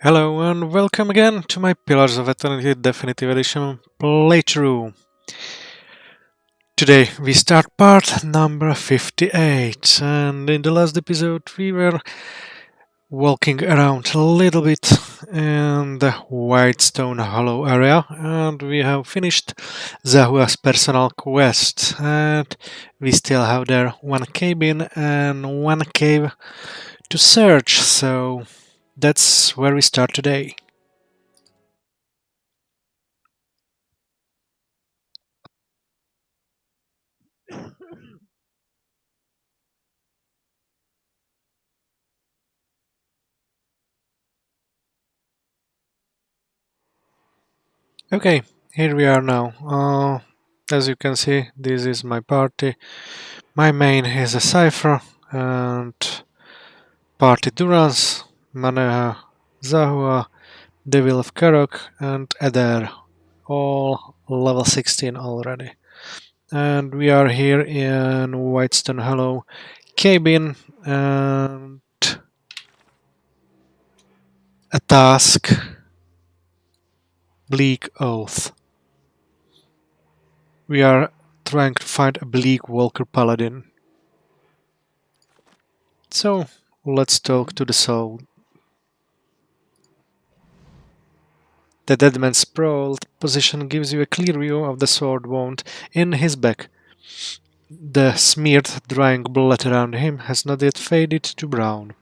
Hello and welcome again to my Pillars of Eternity Definitive Edition playthrough. Today we start part number 58, and in the last episode we were walking around a little bit in the Whitestone Hollow area, and we have finished Zahua's personal quest, and we still have there one cabin and one cave to search, so that's where we start today. Okay, here we are now. As you can see, this is my party. My main is a Cypher and party Durans, Maneha, Zahua, Devil of Karok, and Eder, all level 16 already. And we are here in Whitestone Hollow cabin and a task, Bleak Oath. We are trying to find a Bleak Walker Paladin. So, let's talk to the soul. The dead man's sprawled position gives you a clear view of the sword wound in his back. The smeared, drying blood around him has not yet faded to brown.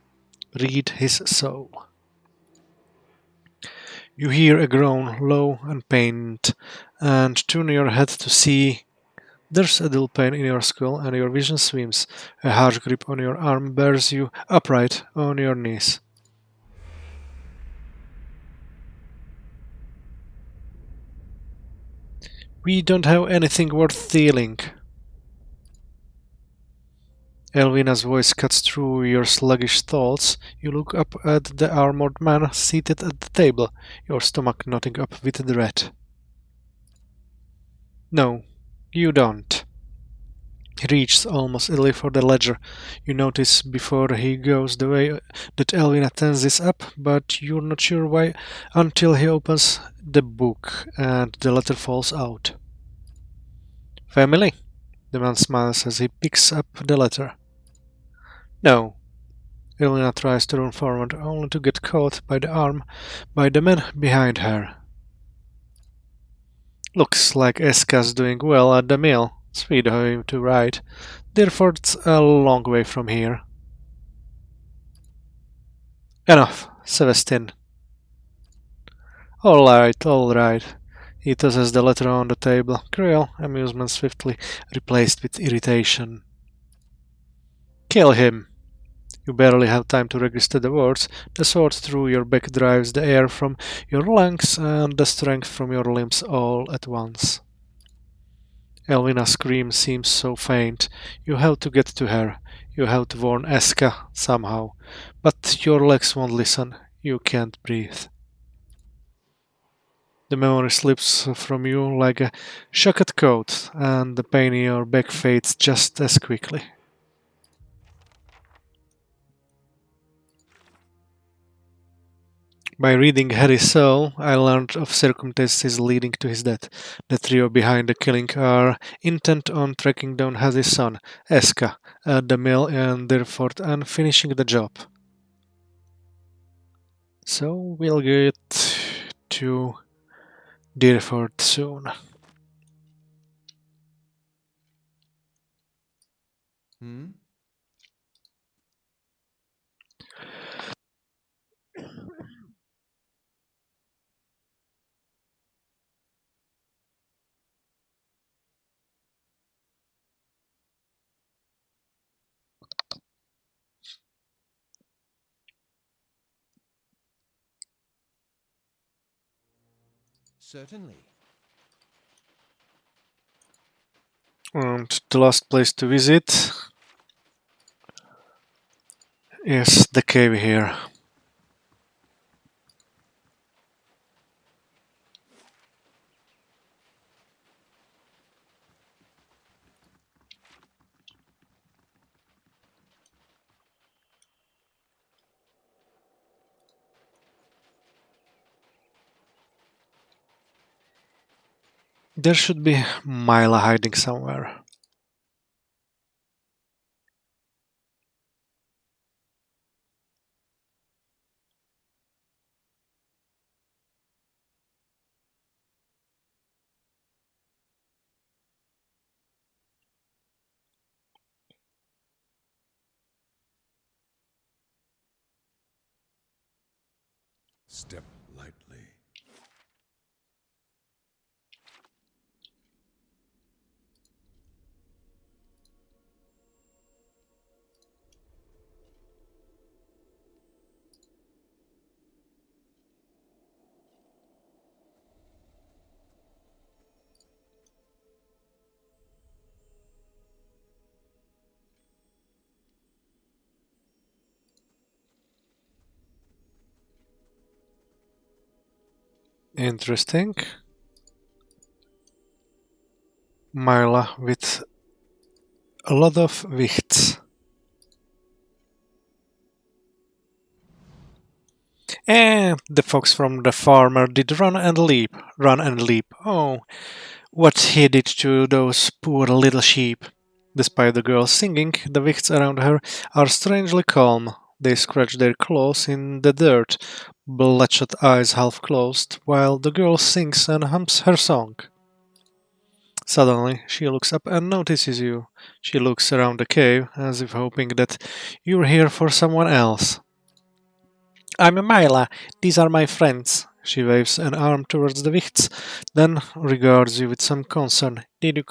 Read his soul. You hear a groan, low and pained, and turn your head to see. There's a dull pain in your skull, and your vision swims. A harsh grip on your arm bears you upright on your knees. We don't have anything worth stealing. Elvina's voice cuts through your sluggish thoughts. You look up at the armored man seated at the table, your stomach knotting up with dread. No, you don't. He reaches almost idly for the ledger. You notice before he goes the way that Elvina tenses up, but you're not sure why until he opens the book and the letter falls out. Family? The man smiles as he picks up the letter. No. Elena tries to run forward, only to get caught by the arm by the man behind her. Looks like Eska's doing well at the mill. Sweet of him to ride. Therefore it's a long way from here. Enough, Sebastian. All right. He tosses the letter on the table. Cruel amusement swiftly replaced with irritation. Kill him. You barely have time to register the words. The sword through your back drives the air from your lungs and the strength from your limbs all at once. Elvina's scream seems so faint. You have to get to her. You have to warn Eska somehow. But your legs won't listen. You can't breathe. The memory slips from you like a shocked coat, and the pain in your back fades just as quickly. By reading Harry's soul, I learned of circumstances leading to his death. The trio behind the killing are intent on tracking down Harry's son, Eska, at the mill in Derford and finishing the job. So we'll get to Derford soon. Hmm? Certainly. And the last place to visit is the cave here. There should be Mila hiding somewhere. Step lightly. Interesting. Mila with a lot of wichts. And the fox from the farmer did run and leap, run and leap. Oh, what he did to those poor little sheep. Despite the girl singing, the wichts around her are strangely calm. They scratch their claws in the dirt, bloodshot eyes half closed, while the girl sings and hums her song. Suddenly, she looks up and notices you. She looks around the cave, as if hoping that you're here for someone else. I'm Mila. These are my friends. She waves an arm towards the Wichts, then regards you with some concern. Did you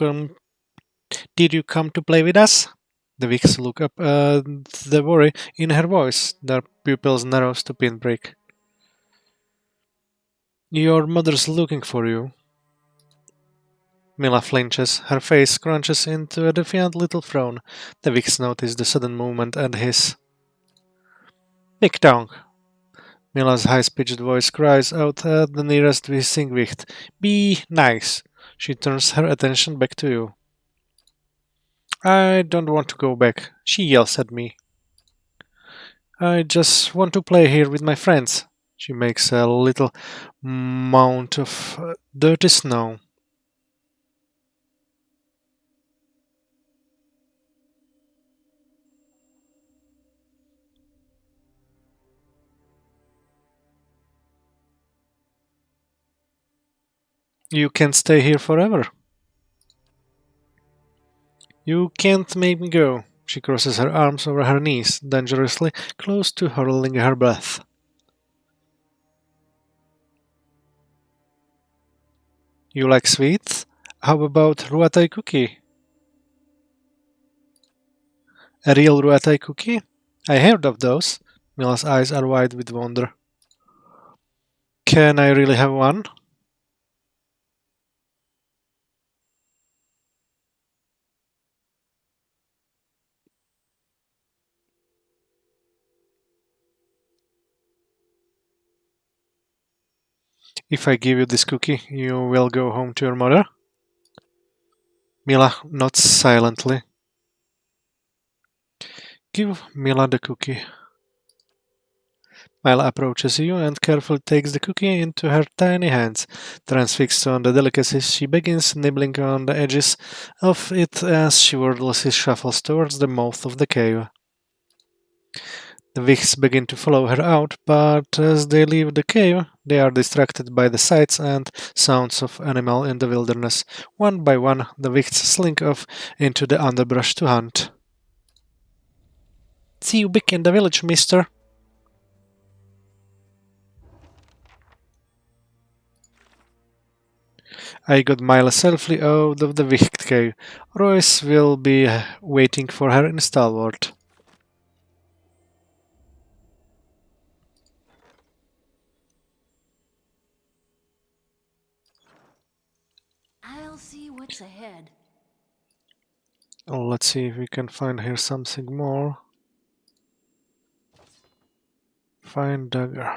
come to play with us? The Wichts look up at the worry in her voice, their pupils narrow to pinprick. Your mother's looking for you. Mila flinches, her face crunches into a defiant little frown. The Wichts notice the sudden movement and hiss. Big tongue. Mila's high-pitched voice cries out at the nearest hissing wicht. Be nice. She turns her attention back to you. I don't want to go back. She yells at me. I just want to play here with my friends. She makes a little mound of dirty snow. You can't stay here forever. You can't make me go. She crosses her arms over her knees, dangerously close to hurling her breath. You like sweets? How about ruatai cookie? A real ruatai cookie? I heard of those. Mila's eyes are wide with wonder. Can I really have one? If I give you this cookie, you will go home to your mother? Mila nods silently. Give Mila the cookie. Mila approaches you and carefully takes the cookie into her tiny hands. Transfixed on the delicacy, she begins nibbling on the edges of it as she wordlessly shuffles towards the mouth of the cave. The Wichts begin to follow her out, but as they leave the cave, they are distracted by the sights and sounds of animal in the wilderness. One by one, the Wichts slink off into the underbrush to hunt. See you back in the village, mister. I got Mila safely out of the Wicht cave. Royce will be waiting for her in Stalwart. I'll see what's ahead. Oh, let's see if we can find here something more. Find dagger.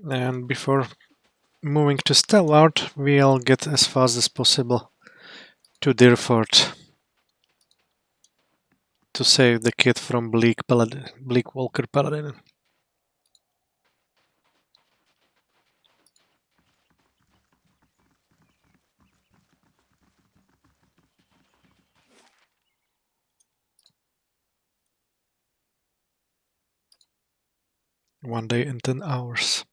And before moving to Stellard, we'll get as fast as possible to Deerford to save the kid from Bleak Walker Paladin. One day and 10 hours.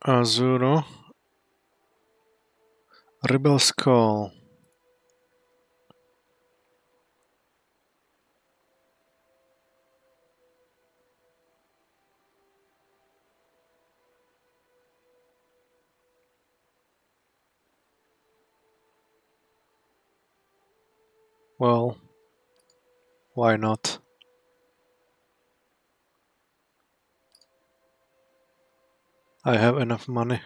Azuro. Rebel's Call. Well, why not? I have enough money.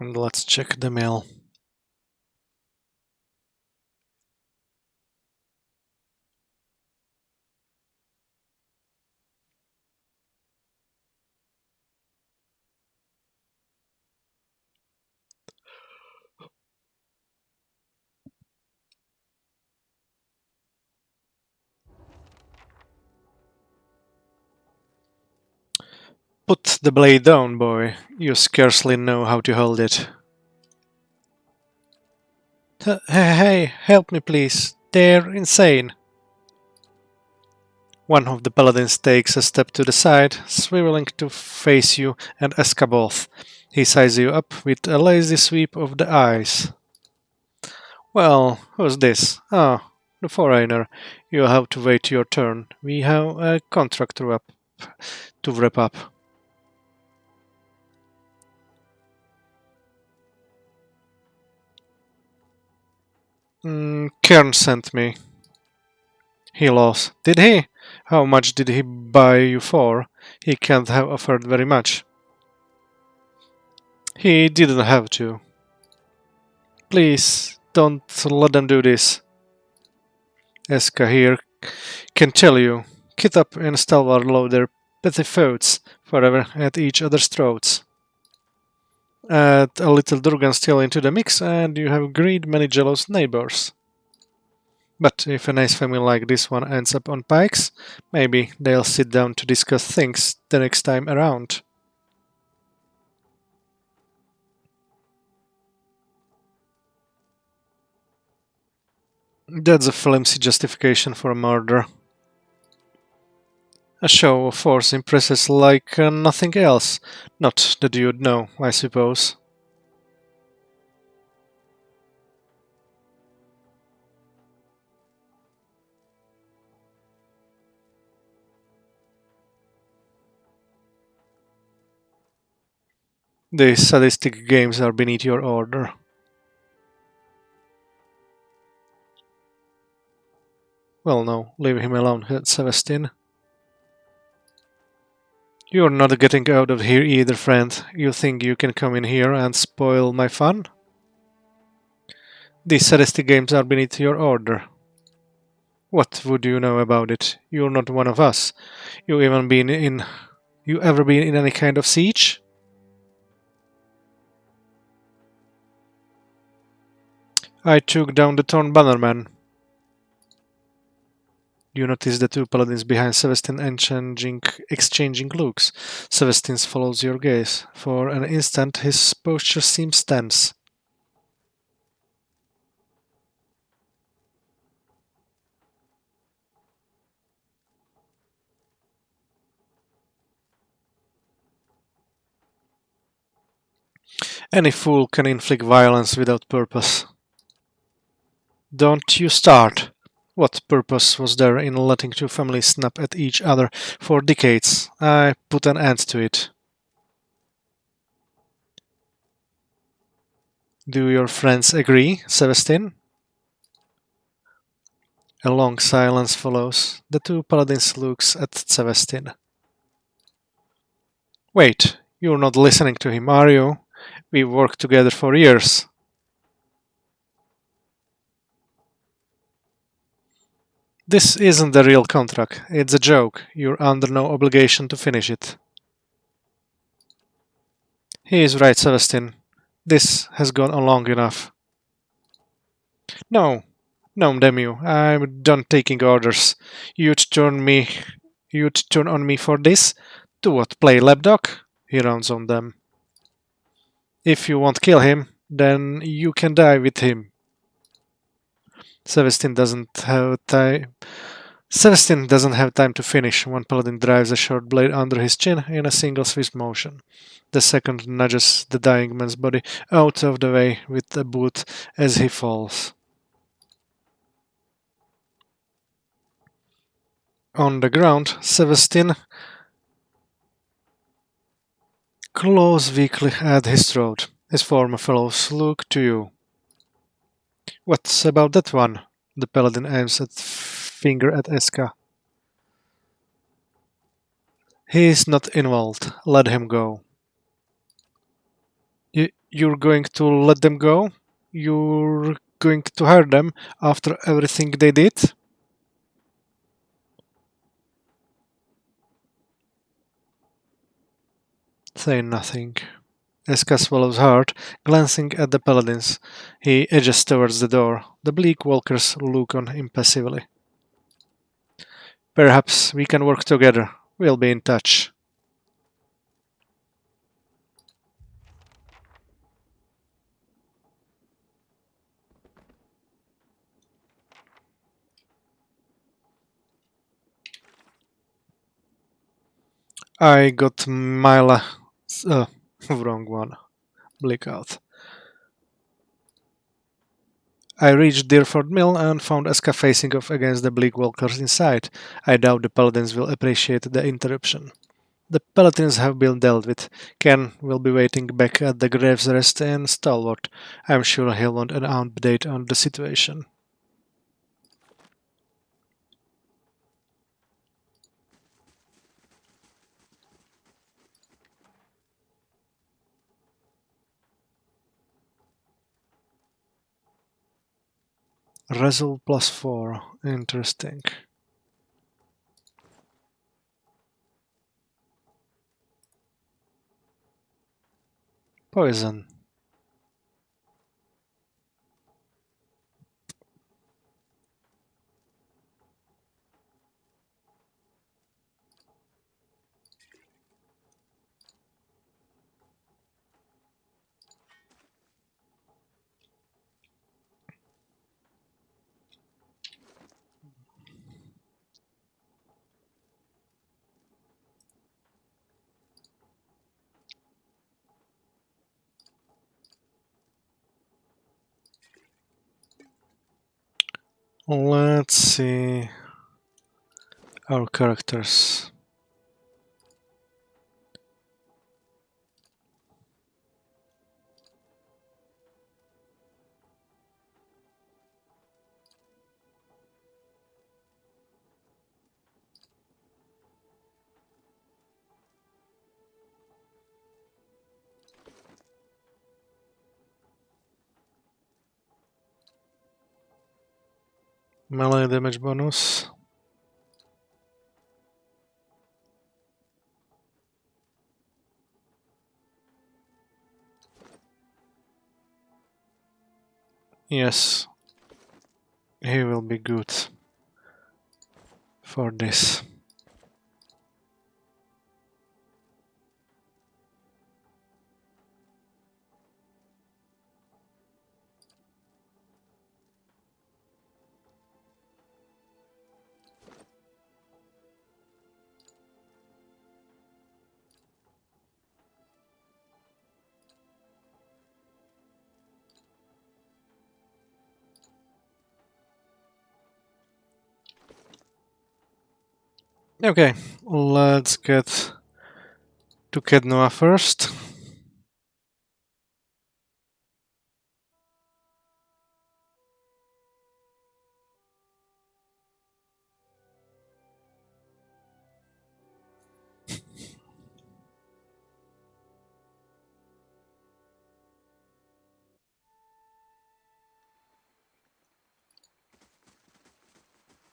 And let's check the mail. Put the blade down, boy. You scarcely know how to hold it. Hey, help me please. They're insane. One of the paladins takes a step to the side, swiveling to face you and Escaboth. He sizes you up with a lazy sweep of the eyes. Well, who's this? Ah, the foreigner. You'll have to wait your turn. We have a contract to wrap up. Kern sent me. He lost. Did he? How much did he buy you for? He can't have offered very much. He didn't have to. Please, don't let them do this. Eska here can tell you. Kit up and Stalwart load their petty feuds forever at each other's throats. Add a little Durgan steel into the mix and you have greed many jealous neighbors. But if a nice family like this one ends up on pikes, maybe they'll sit down to discuss things the next time around. That's a flimsy justification for a murder. A show of force impresses like nothing else. Not that you'd know, I suppose. These sadistic games are beneath your order. Well, no, leave him alone, Sebastian. You're not getting out of here either, friend. You think you can come in here and spoil my fun? These sadistic games are beneath your order. What would you know about it? You're not one of us. You even been in You ever been in any kind of siege? I took down the Torn Bannerman. You notice the two paladins behind Celestine exchanging looks. Celestine follows your gaze. For an instant, his posture seems tense. Any fool can inflict violence without purpose. Don't you start. What purpose was there in letting two families snap at each other for decades? I put an end to it. Do your friends agree, Celestine? A long silence follows. The two paladins looks at Celestine. Wait, you're not listening to him, are you? We've worked together for years. This isn't the real contract. It's a joke. You're under no obligation to finish it. He is right, Celestine. This has gone on long enough. No, no, damn you. I'm done taking orders. You'd turn on me for this? Do what, play lapdog? He rounds on them. If you won't kill him, then you can die with him. Celestine doesn't have time. Celestine doesn't have time to finish. One paladin drives a short blade under his chin in a single swift motion. The second nudges the dying man's body out of the way with a boot as he falls. On the ground, Celestine claws weakly at his throat. His former fellows look to you. What's about that one? The paladin aims a finger at Eska. He's not involved. Let him go. You're going to let them go? You're going to hurt them after everything they did? Say nothing. Eska swallows hard, glancing at the paladins. He edges towards the door. The bleak walkers look on impassively. Perhaps we can work together. We'll be in touch. I got Mila. Wrong one. Bleak out. I reached Deerford Mill and found Eska facing off against the bleak walkers inside. I doubt the paladins will appreciate the interruption. The paladins have been dealt with. Ken will be waiting back at the Graves Rest in Stalwart. I'm sure he'll want an update on the situation. Resolve +4. Interesting. Poison. Let's see our characters. Melee damage bonus. Yes, he will be good for this. Okay, let's get to Kednoa first.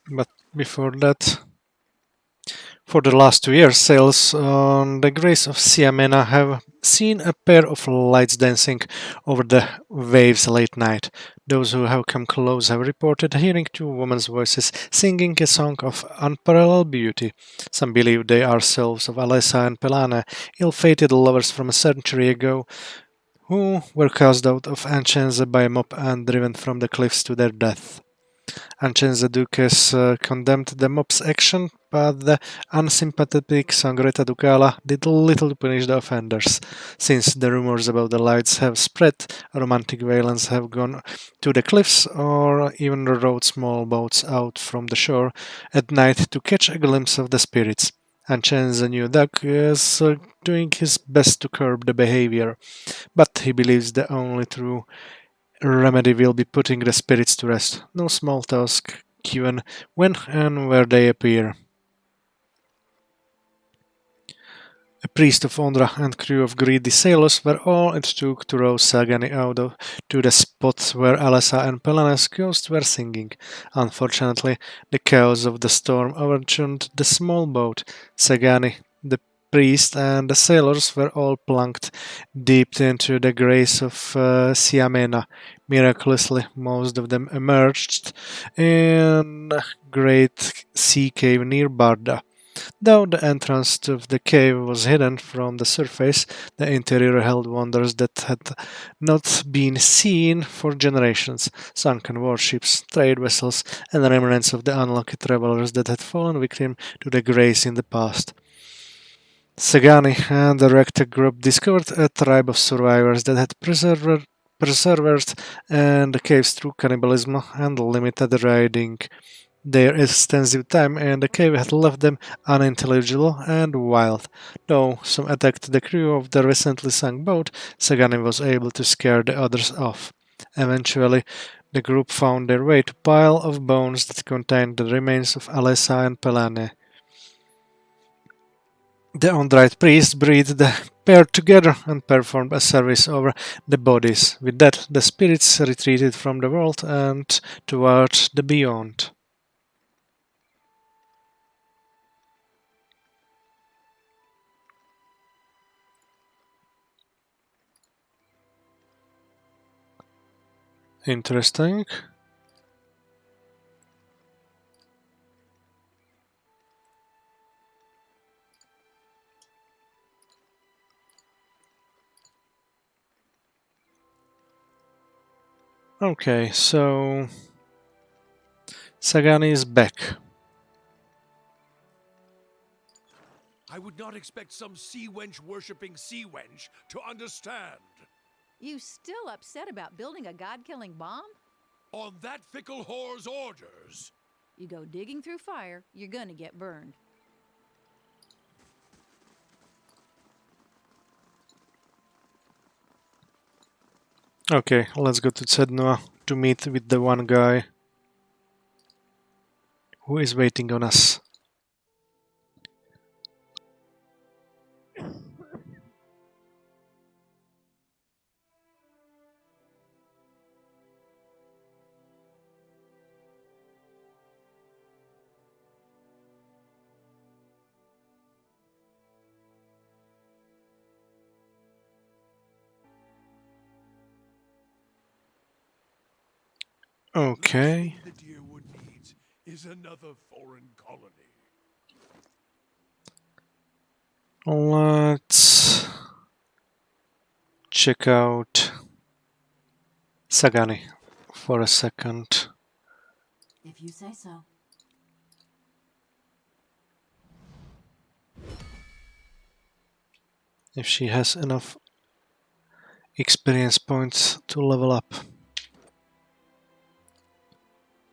But before that, for the last 2 years, sailors on the Grace of Siamena have seen a pair of lights dancing over the waves late night. Those who have come close have reported hearing two women's voices singing a song of unparalleled beauty. Some believe they are selves of Alessa and Pelana, ill-fated lovers from a century ago, who were cast out of Ancenza by a mob and driven from the cliffs to their death. Ancenza Duques condemned the mob's action, but the unsympathetic Sangreta Ducala did little to punish the offenders. Since the rumors about the lights have spread, romantic valents have gone to the cliffs or even rowed small boats out from the shore at night to catch a glimpse of the spirits. Ancenza knew Duck is doing his best to curb the behavior, but he believes the only true remedy will be putting the spirits to rest. No small task, given when and where they appear. A priest of Ondra and crew of greedy sailors were all it took to row Sagani to the spot where Alessa and Pelanes' ghosts were singing. Unfortunately, the chaos of the storm overturned the small boat. Sagani, the priest, and the sailors were all plunged deep into the grace of Siamena. Miraculously, most of them emerged in a great sea cave near Barda. Though the entrance to the cave was hidden from the surface, the interior held wonders that had not been seen for generations: sunken warships, trade vessels, and remnants of the unlucky travelers that had fallen victim to the grace in the past. Sagani and the Rector group discovered a tribe of survivors that had preserved and the caves through cannibalism and limited riding. Their extensive time in the cave had left them unintelligible and wild. Though some attacked the crew of the recently sunk boat, Sagani was able to scare the others off. Eventually, the group found their way to a pile of bones that contained the remains of Alessa and Pelane. The Ondrite priest breathed the pair together and performed a service over the bodies. With that, the spirits retreated from the world and toward the beyond. Interesting. Okay, so Sagani is back. I would not expect some sea wench worshipping sea wench to understand. You still upset about building a god-killing bomb? On that fickle whore's orders. You go digging through fire, you're gonna get burned. Okay, let's go to Sednoa to meet with the one guy who is waiting on us. Okay. The Deerwood needs is another foreign colony. Let's check out Sagani for a second. If you say so. If she has enough experience points to level up.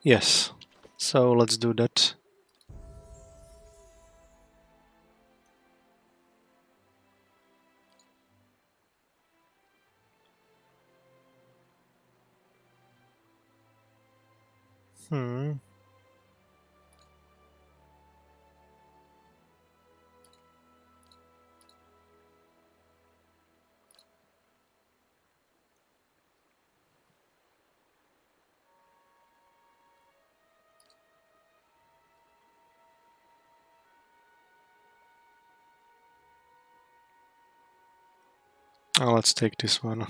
Yes. So let's do that. Hmm. Let's take this one.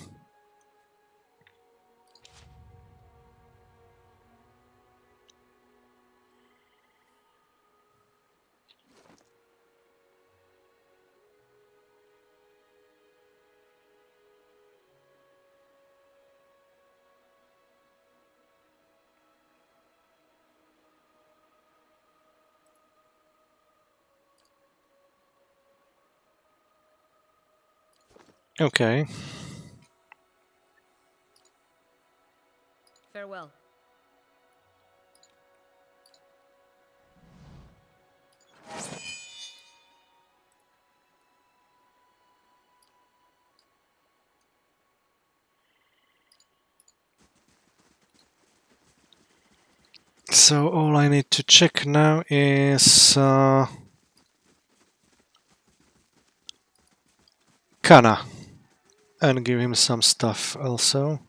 Okay. Farewell. So all I need to check now is Kana and give him some stuff also.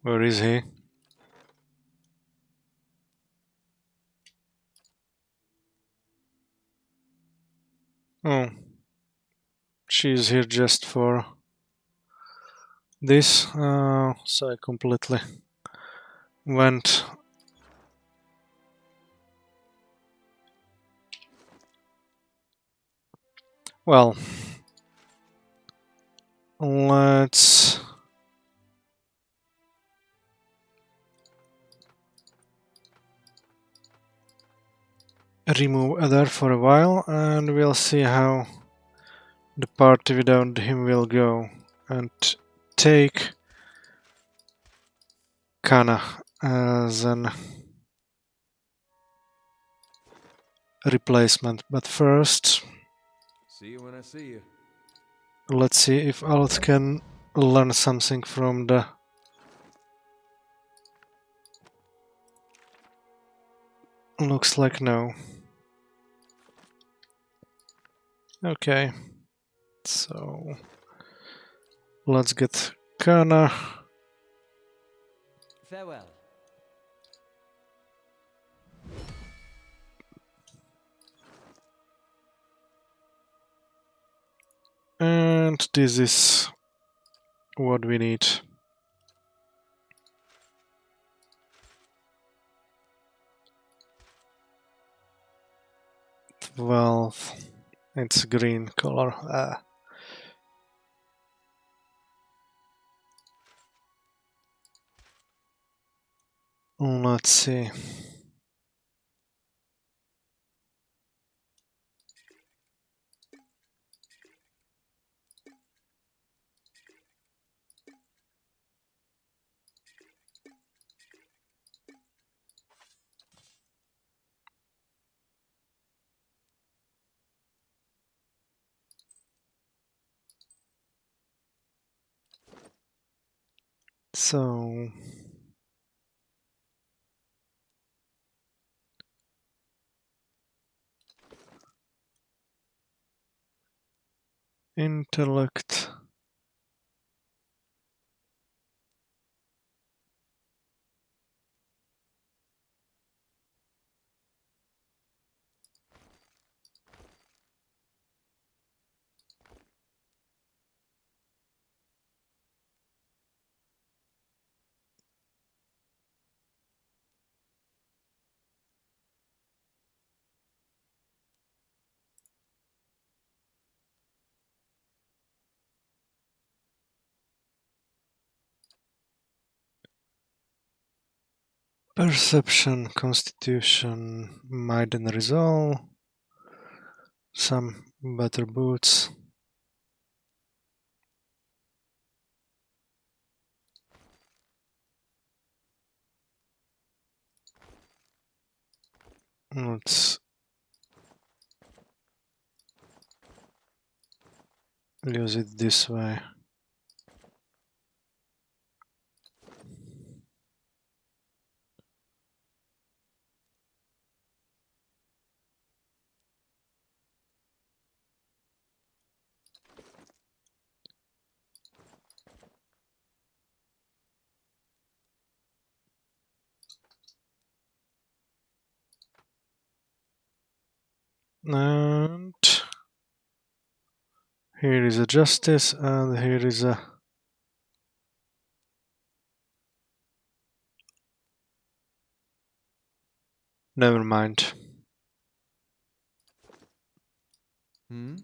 Where is he? Oh, she's here just for this. So I completely went. Well, let's remove Adar for a while and we'll see how the party without him will go. And take Kana as an replacement. But first, See you when I see you. let's see if Alt can learn something from the looks like no. Okay, so let's get Kana. Farewell. And this is what we need. 12. It's green color. Let's see. So intellect. Perception, constitution, might and resolve. Some better boots. Let's use it this way. And here is a justice, and here is a never mind. Hmm?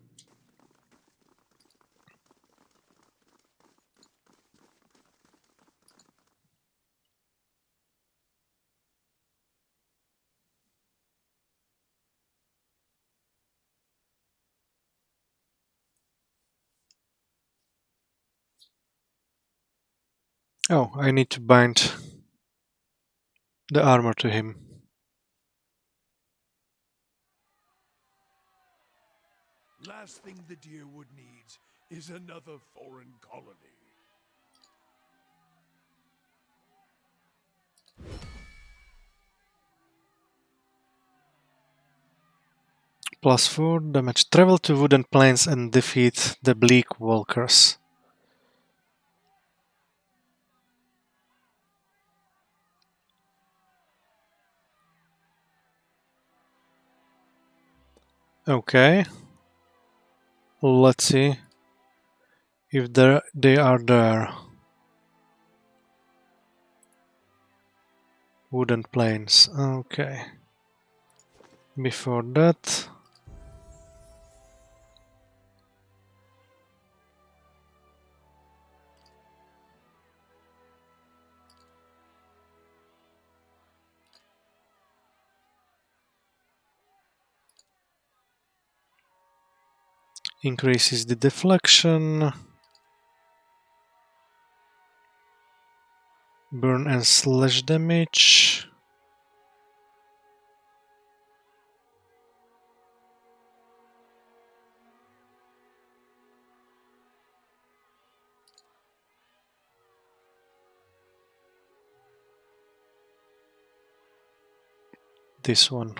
Oh, I need to bind the armor to him. Last thing the Deerwood needs is another foreign colony. +4 damage. Travel to wooden plains and defeat the bleak walkers. Okay. Let's see if they are there. Wooden plains. Okay. Before that, increases the deflection, burn and slash damage. This one.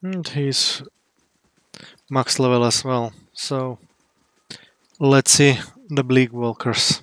And he's max level as well. So let's see the bleak walkers.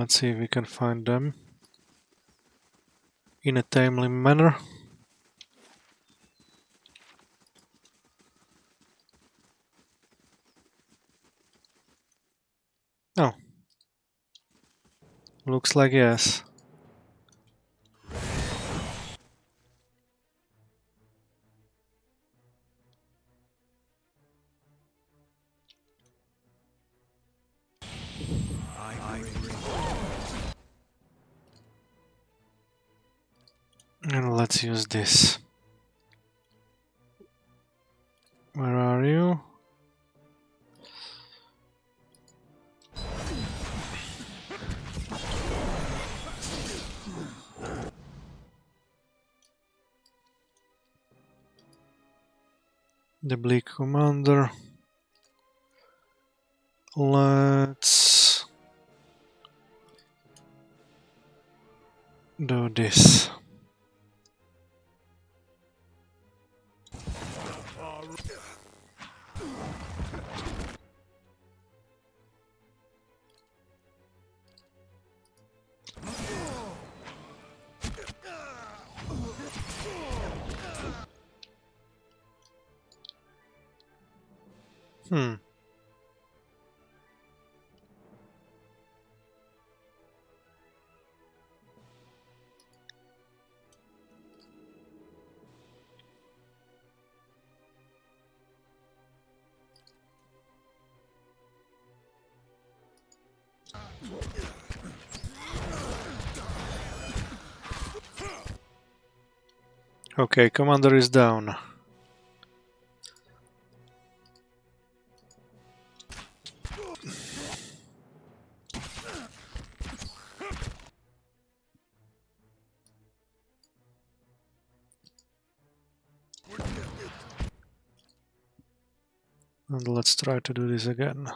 Let's see if we can find them in a timely manner. Oh. Looks like yes. And let's use this. Where are you? The Bleak Commander. Let's do this. Hmm. Okay, Commander is down. And let's try to do this again.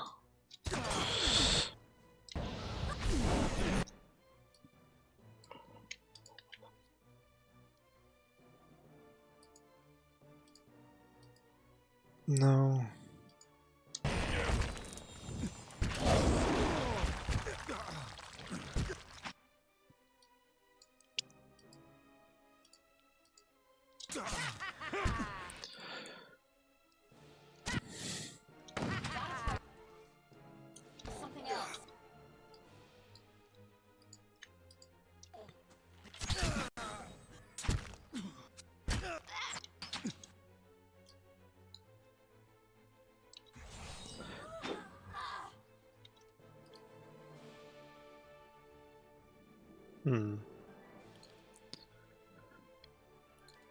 No. Something else. Hmm.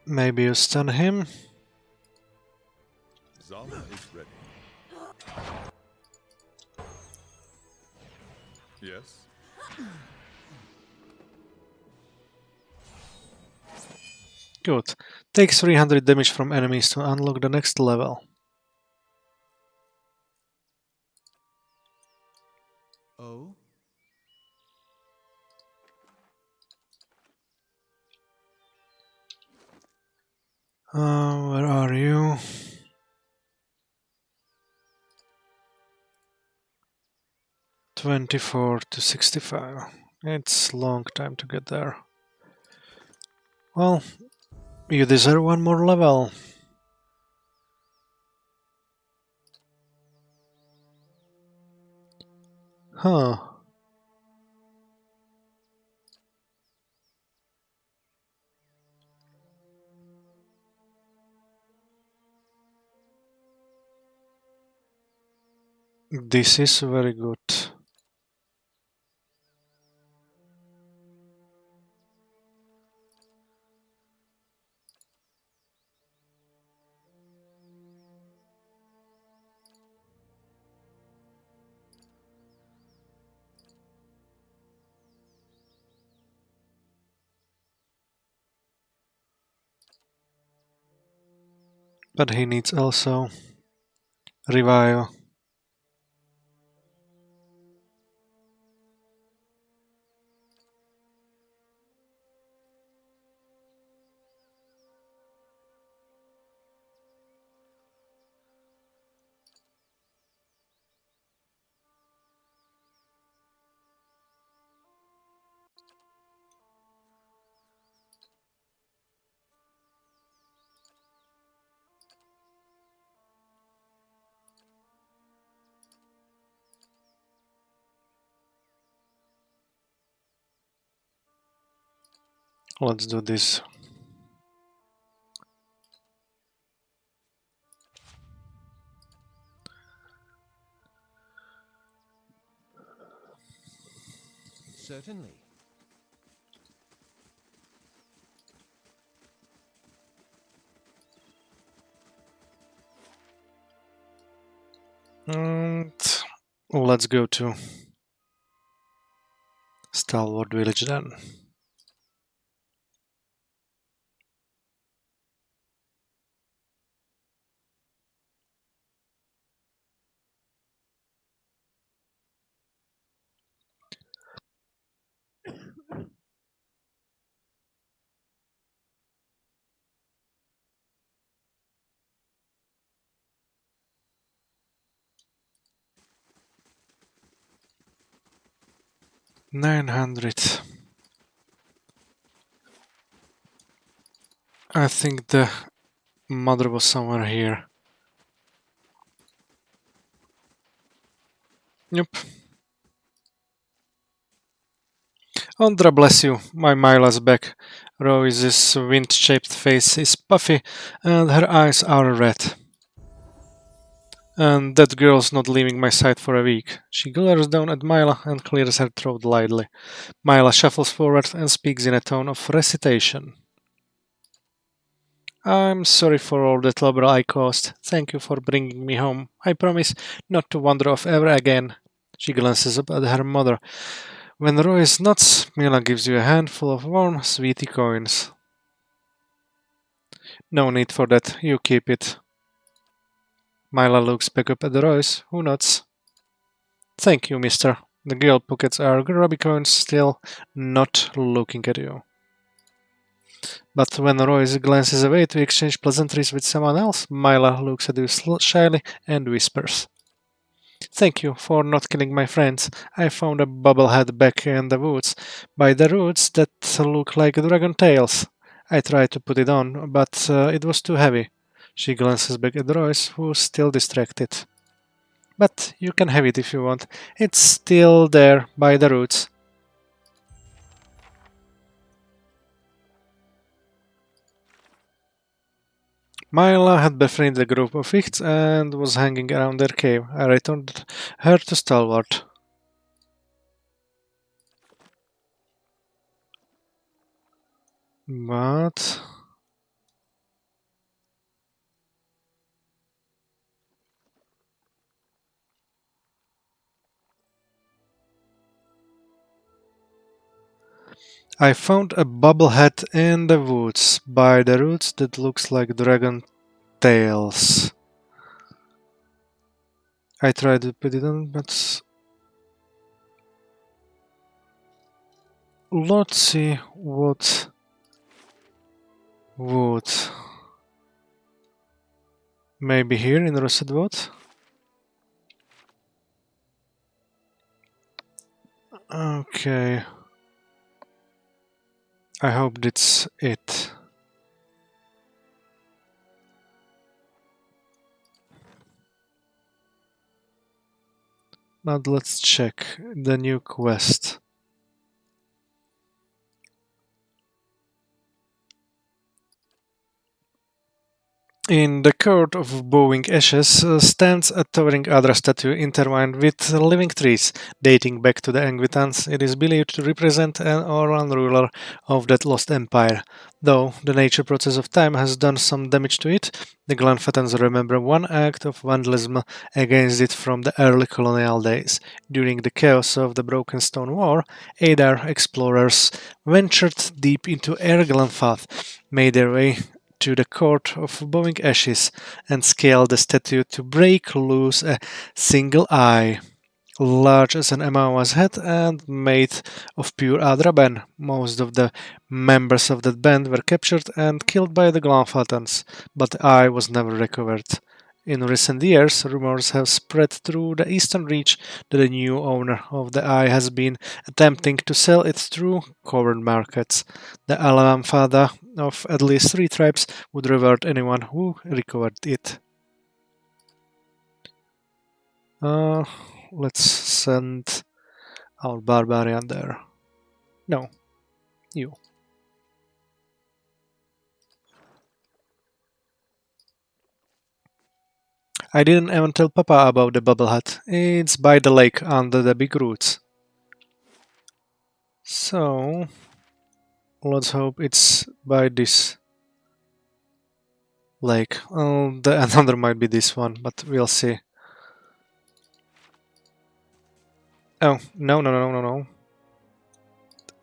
Maybe you stun him? Zala is ready. Yes? Good. Takes 300 damage from enemies to unlock the next level. Oh? Where are you? $24 to $65. It's a long time to get there. Well, you deserve one more level. Huh. This is very good. But he needs also revive. Let's do this. Certainly. And let's go to Stalwart Village then. $900. I think the mother was somewhere here. Yep. Andra bless you, my Mila's back. Rose's wind-shaped face is puffy and her eyes are red. And that girl's not leaving my side for a week. She glares down at Mila and clears her throat lightly. Mila shuffles forward and speaks in a tone of recitation. I'm sorry for all the trouble I caused. Thank you for bringing me home. I promise not to wander off ever again. She glances up at her mother. When Royce nods, Mila gives you a handful of warm, sweetie coins. No need for that. You keep it. Mila looks back up at Royce, who nods. Thank you, mister. The girl pockets her grubby coins, still not looking at you. But when Royce glances away to exchange pleasantries with someone else, Mila looks at you shyly and whispers. Thank you for not killing my friends. I found a bobblehead back in the woods, by the roots that look like dragon tails. I tried to put it on, but it was too heavy. She glances back at Royce, who's still distracted. But you can have it if you want. It's still there, by the roots. Myla had befriended a group of Ichts and was hanging around their cave. I returned her to Stalwart. But I found a bobblehead in the woods by the roots that looks like dragon tails. I tried to put it on, but let's see what wood. Maybe here in Rosedwood? Okay. I hope that's it. Now let's check the new quest. In the court of bowing ashes stands a towering Adra statue intertwined with living trees dating back to the Angvitans. It is believed to represent an Oran ruler of that lost empire. Though the nature process of time has done some damage to it, the Glenfattans remember one act of vandalism against it from the early colonial days. During the chaos of the Broken Stone War, Adar explorers ventured deep into Air Glenfath, made their way to the court of bowing ashes and scaled the statue to break loose a single eye, large as an Amawa's head and made of pure Adraben. Most of the members of that band were captured and killed by the Glanfatans, but the eye was never recovered. In recent years, rumors have spread through the eastern reach that the new owner of the eye has been attempting to sell it through covered markets. The Alamfada of at least 3 tribes would reward anyone who recovered it. Uh, let's send our barbarian there. No, you. I didn't even tell Papa about the bubble hut. It's by the lake under the big roots. So let's hope it's by this lake. Oh, the another might be this one, but we'll see. Oh, no, no, no, no, no.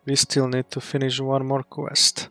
We still need to finish one more quest.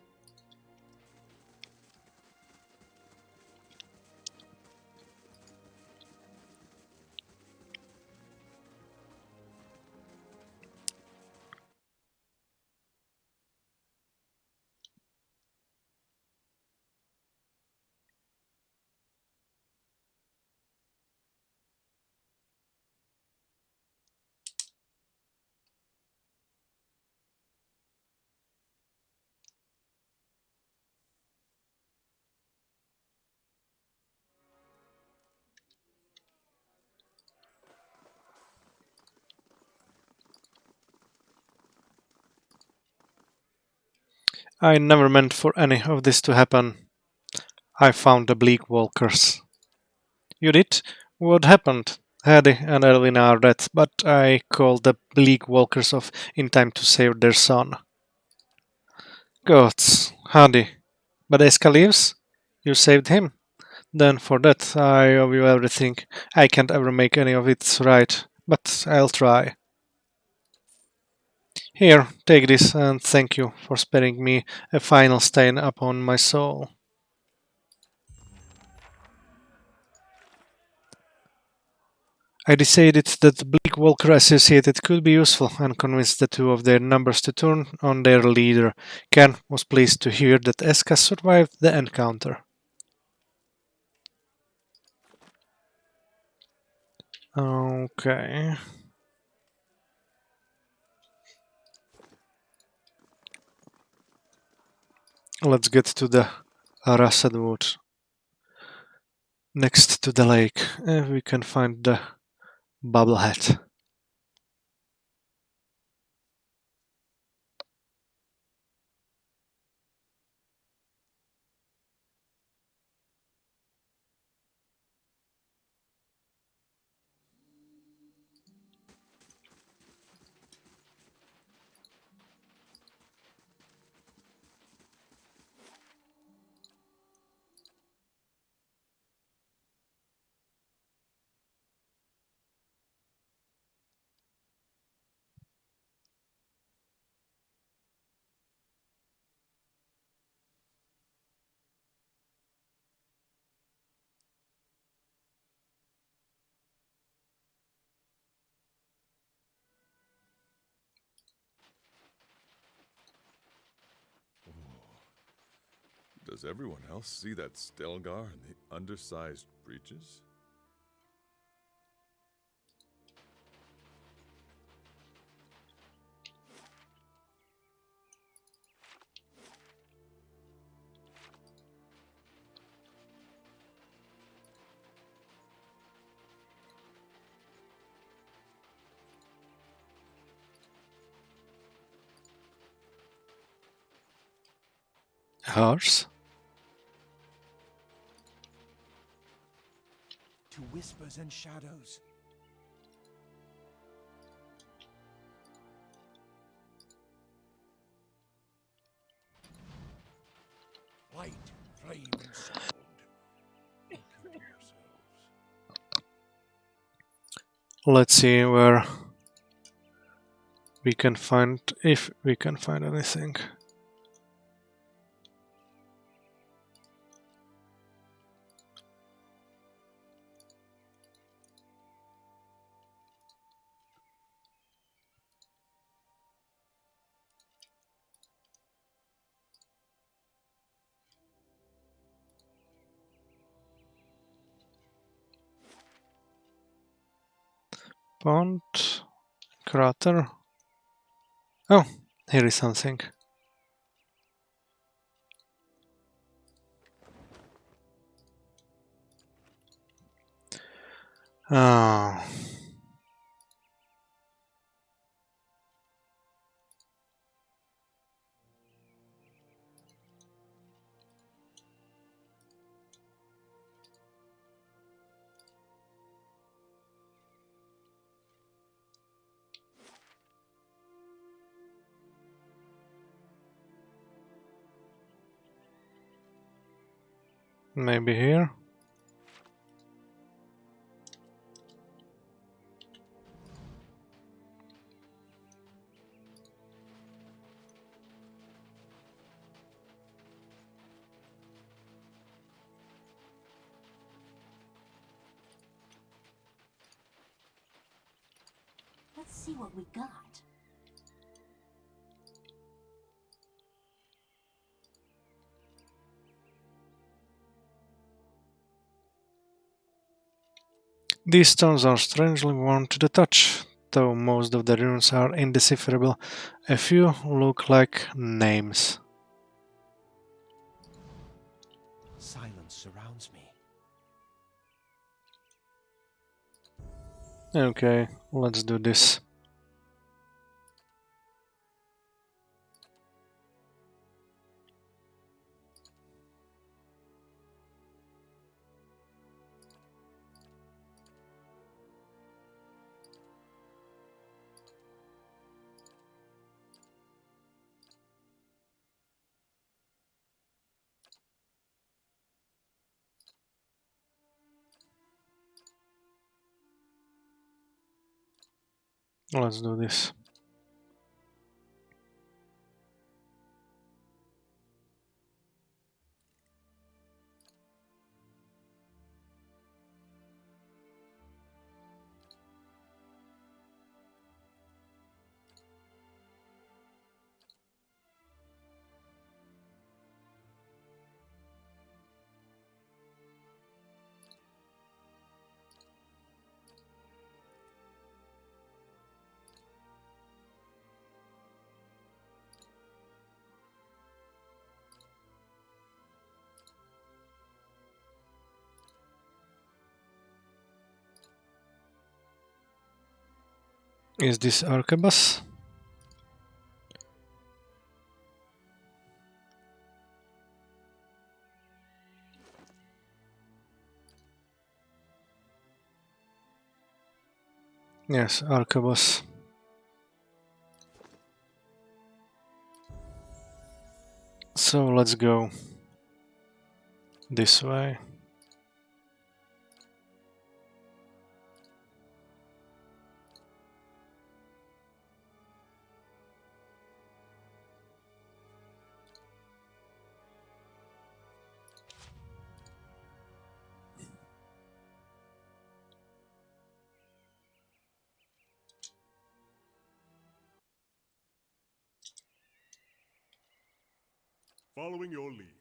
I never meant for any of this to happen. I found the Bleak Walkers. You did? What happened? Hedy and Elvina are dead, but I called the Bleak Walkers off in time to save their son. Gods, Hedy. But Eska lives? You saved him? Then for that I owe you everything. I can't ever make any of it right, but I'll try. Here, take this and thank you for sparing me a final stain upon my soul. I decided that Bleak Walker Associated could be useful and convinced the two of their numbers to turn on their leader. Ken was pleased to hear that Eska survived the encounter. Okay. Let's get to the Arasad Wood. Next to the lake, we can find the bubblehead. Does everyone else see that Stelgar and the undersized breeches? Horse? To whispers and shadows. Light, flame, and sound. Keep to yourselves. Let's see where we can find, if we can find anything. Pond, crater. Oh, here is something. Oh. Maybe here. Let's see what we got. These stones are strangely warm to the touch, though most of the runes are indecipherable. A few look like names. Silence surrounds me. Okay, let's do this. Let's do this. Is this Arquebus? Yes, Arquebus. So let's go this way. Following your lead.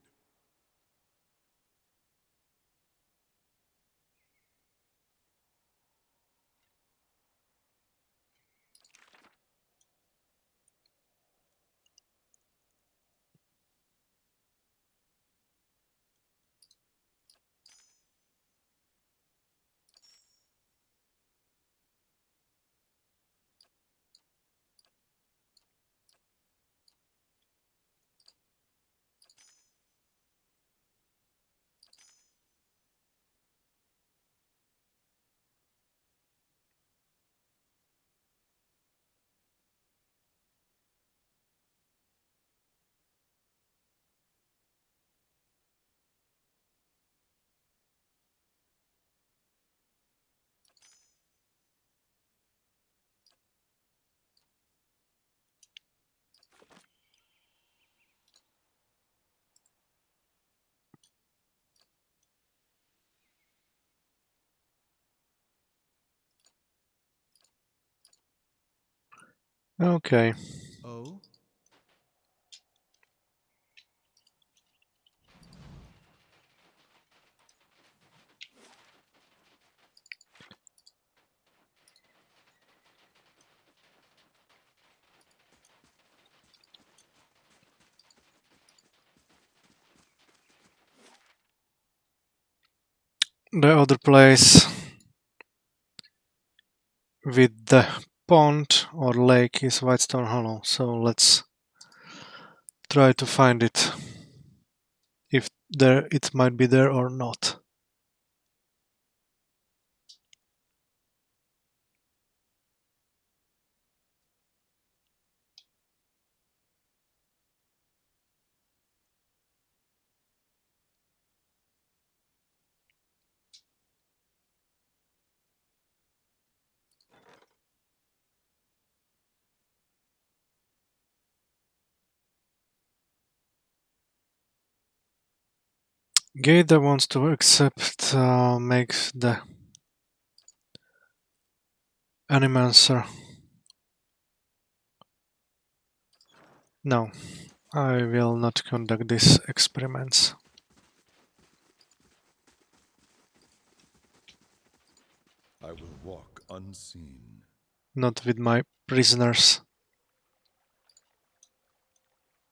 Okay. Oh? The other place with the pond or lake is Whitestone Hollow, so let's try to find it. If there it might be there or not. Gator wants to accept, makes the Animancer. No, I will not conduct these experiments. I will walk unseen. Not with my prisoners.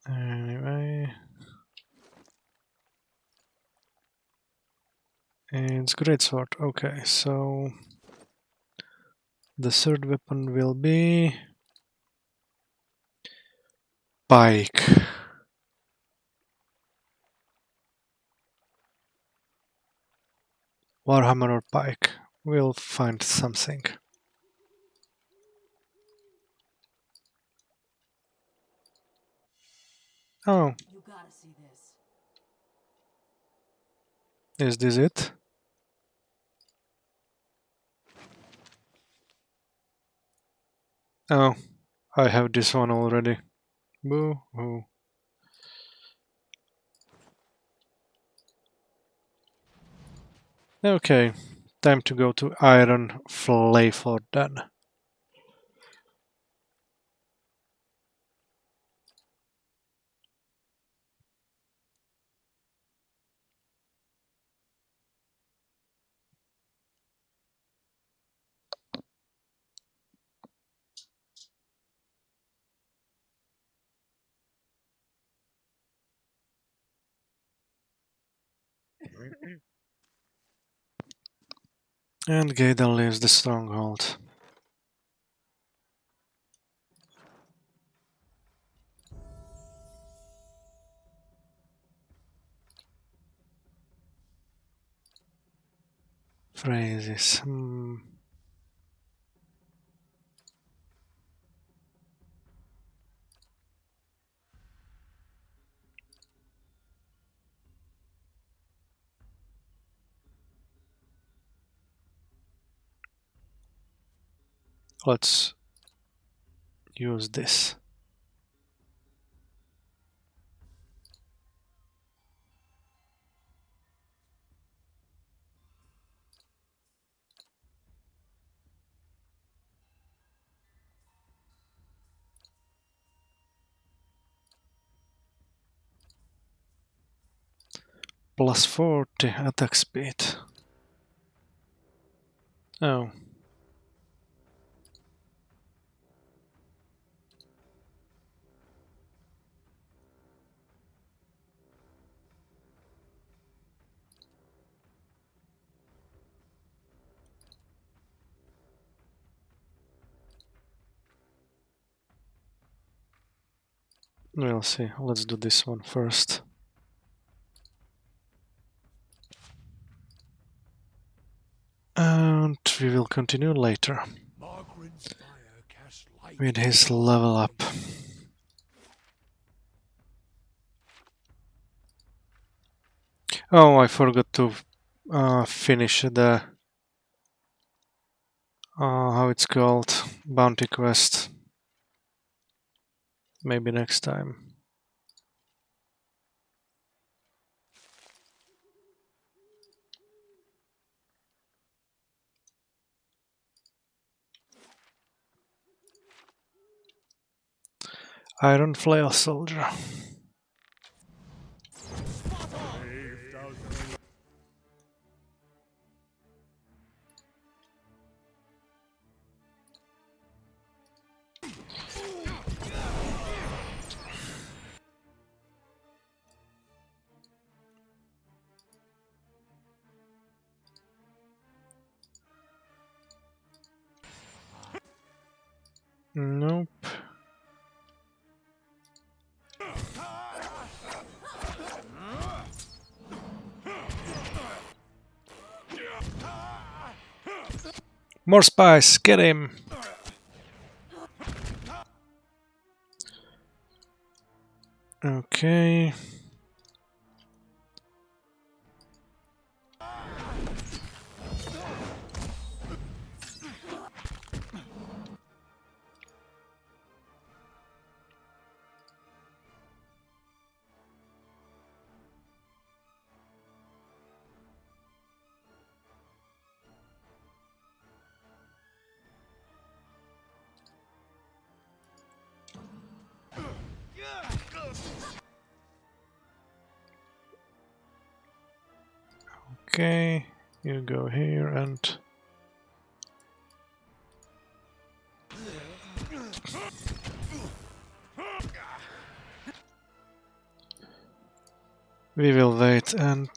Anyway. It's greatsword. Okay, so the third weapon will be pike. Warhammer or pike. We'll find something. Oh, You gotta see this. is this it? Oh, I have this one already. Boo-hoo. Okay, time to go to Iron Flail then. And Gaiden leaves the stronghold. Phrases. Let's use this. Plus 40 attack speed. Oh. We'll see. Let's do this one first. And we will continue later Margaret's fire cast light with his level up. Oh, I forgot to finish the how it's called, bounty quest. Maybe next time. Iron Flail Soldier. Nope. More spies, get him! Okay. Okay, you go here and... We will wait and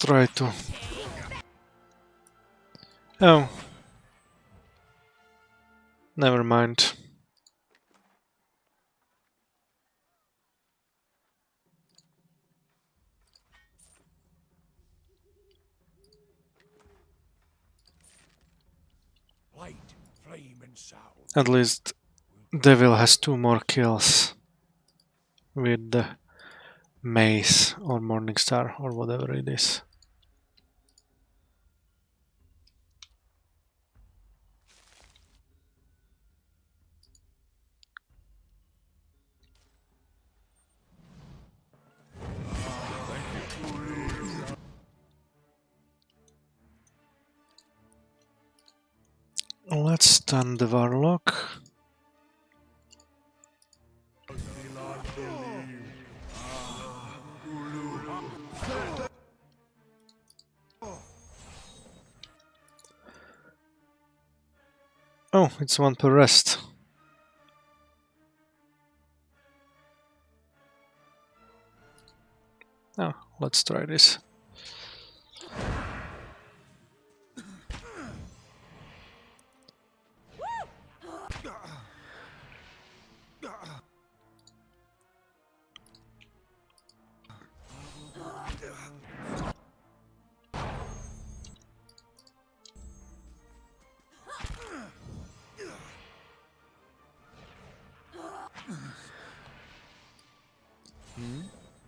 try to... Oh. Never mind. Light, flame, and sound. At least Devil has 2 more kills with the Mace or Morningstar or whatever it is. Let's stun the Warlock. Oh, it's 1 per rest. Oh, let's try this.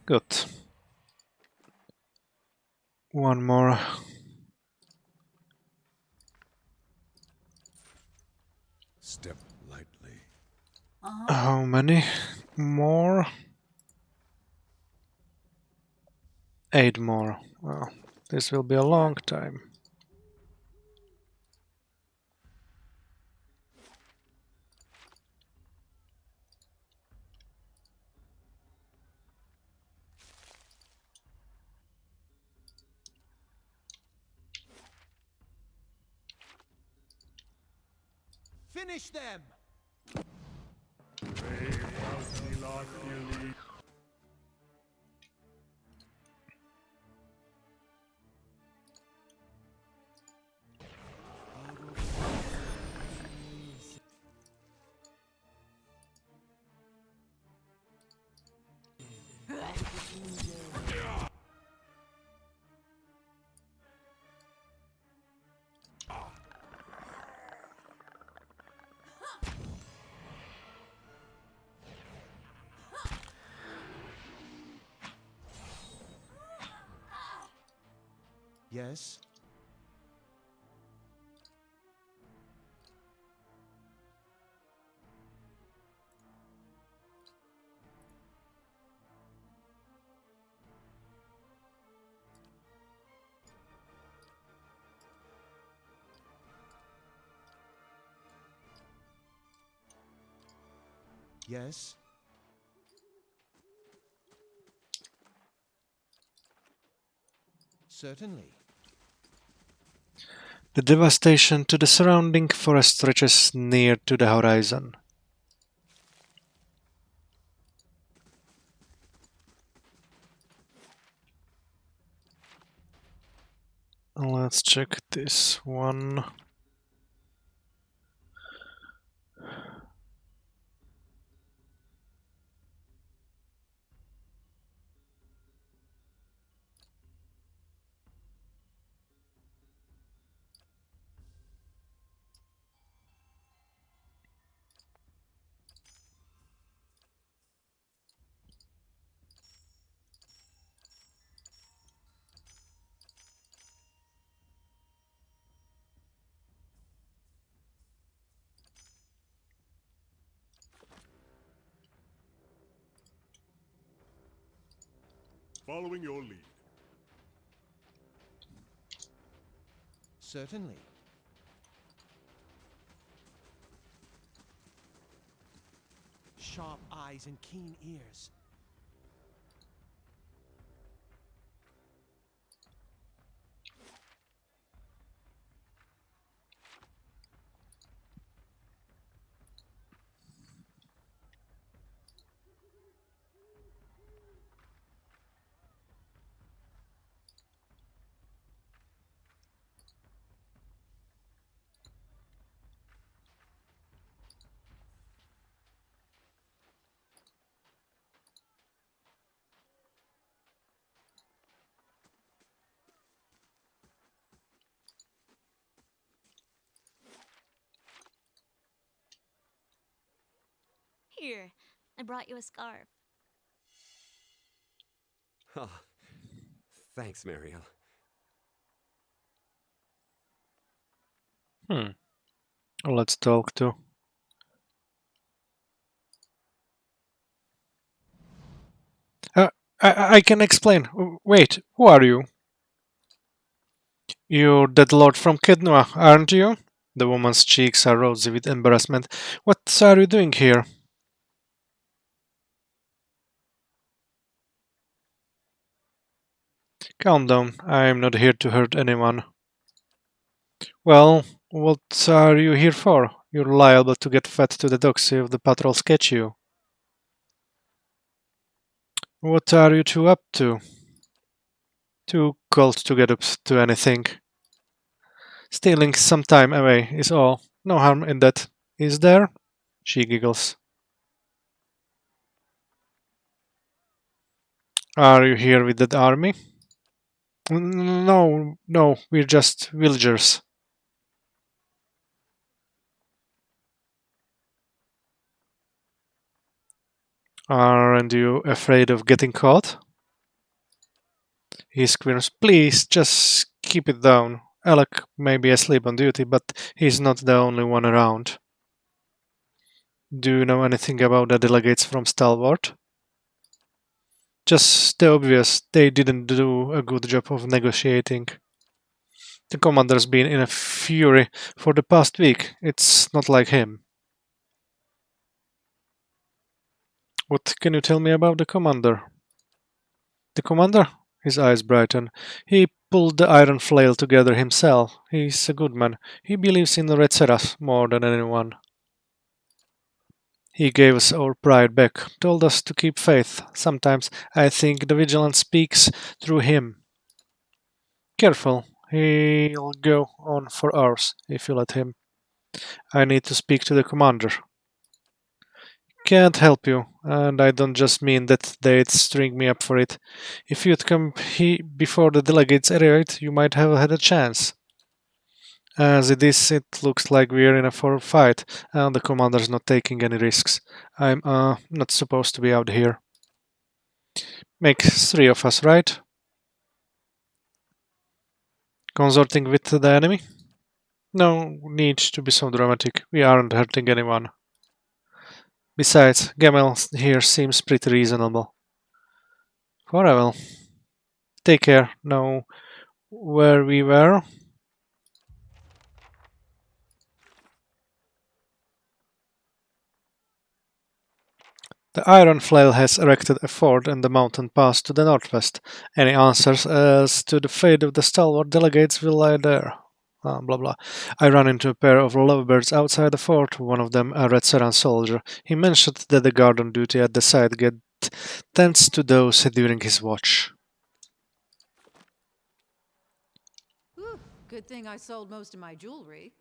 Good. 1 more. Step lightly. How many more? 8 more. Well, this will be a long time. Finish them! Yes? Yes? Certainly. The devastation to the surrounding forest stretches near to the horizon. Let's check this one. Following your lead. Certainly. Sharp eyes and keen ears. brought you a scarf. Oh, thanks, Mariel. Let's talk to. I can explain. Wait, who are you? You're that lord from Kednua, aren't you? The woman's cheeks are rosy with embarrassment. What are you doing here? Calm down. I'm not here to hurt anyone. Well, what are you here for? You're liable to get fed to the dogs if the patrols catch you. What are you two up to? Too cold to get up to anything. Stealing some time away is all. No harm in that, is there? She giggles. Are you here with that army? No, we're just villagers. Aren't you afraid of getting caught? He squirms. Please, just keep it down. Alec may be asleep on duty, but he's not the only one around. Do you know anything about the delegates from Stalwart? Just the obvious, they didn't do a good job of negotiating. The commander's been in a fury for the past week. It's not like him. What can you tell me about the commander? The commander? His eyes brighten. He pulled the iron flail together himself. He's a good man. He believes in Retseras more than anyone. He gave us our pride back, told us to keep faith. Sometimes I think the vigilance speaks through him. Careful, he'll go on for hours if you let him. I need to speak to the commander. Can't help you, and I don't just mean that they'd string me up for it. If you'd come before the delegates arrived, you might have had a chance. As it is, it looks like we're in a fight, and the commander's not taking any risks. I'm not supposed to be out here. Makes three of us, right? Consorting with the enemy? No need to be so dramatic. We aren't hurting anyone. Besides, Gamel here seems pretty reasonable. Forever. Take care. Know where we were? The Iron Flail has erected a fort in the mountain pass to the northwest. Any answers as to the fate of the stalwart delegates will lie there. Blah blah. I ran into a pair of lovebirds outside the fort, one of them a Red Saran soldier. He mentioned that the guard on duty at the site tends to those during his watch. Whew, good thing I sold most of my jewelry.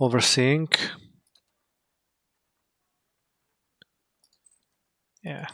Overseeing. Yeah.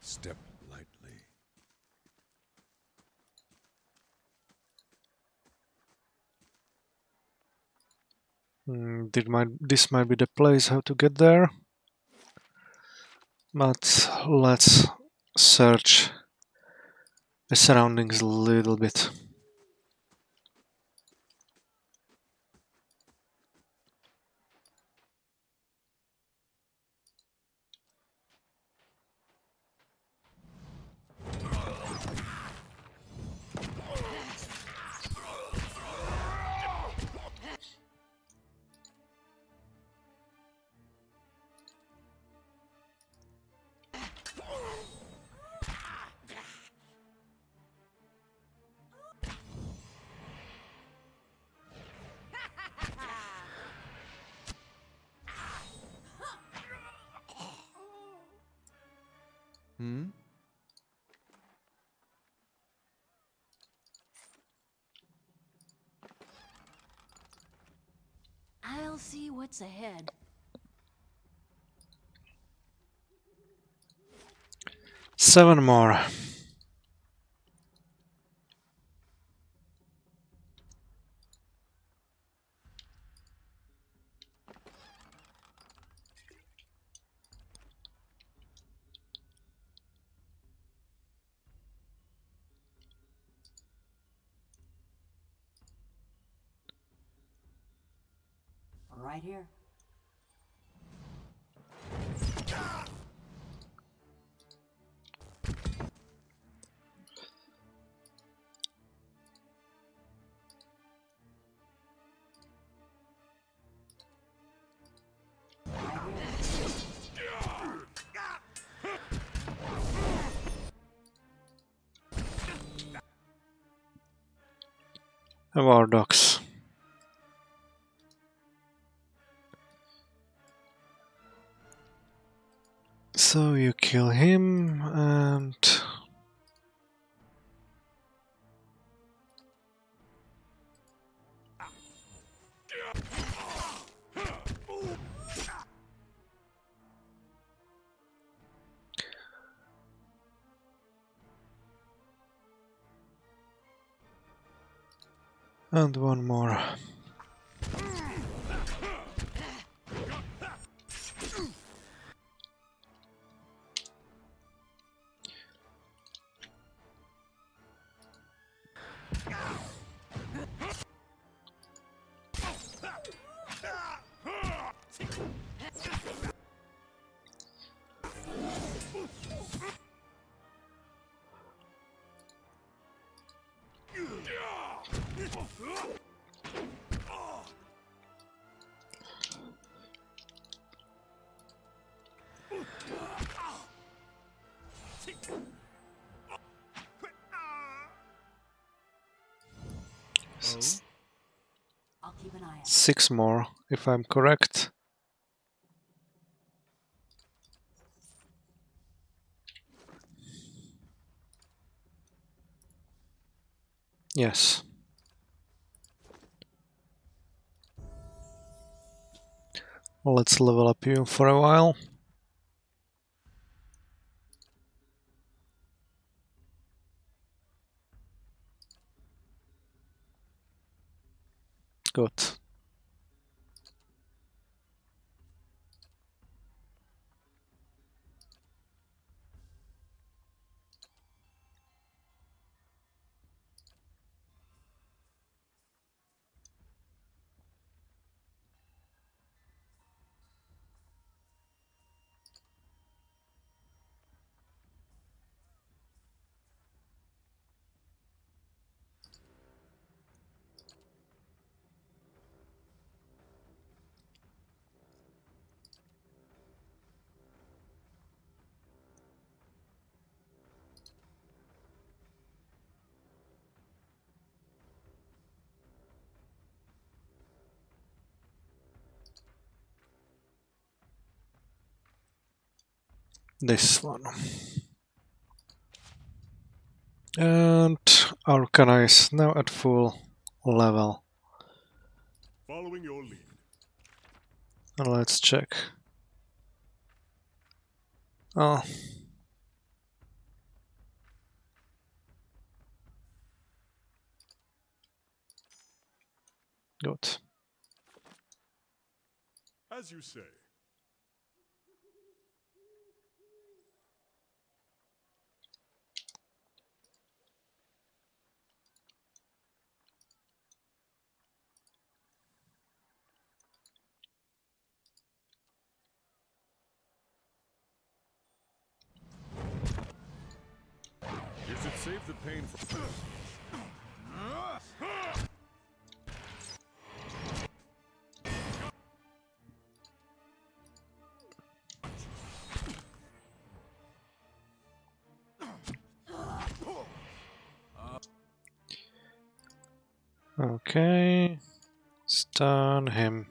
Step lightly. This might be the place how to get there. But let's search the surroundings a little bit. Hmm? I'll see what's ahead. 7 more. Right here. War dogs. So you kill him and one more. I'll keep an eye out. 6 more, if I'm correct. Yes. Let's level up you for a while. Good. This one. And Arcana is now at full level. Following your lead. And let's check. Oh. Good. As you say. Is it save the pain for... Okay. Stun him.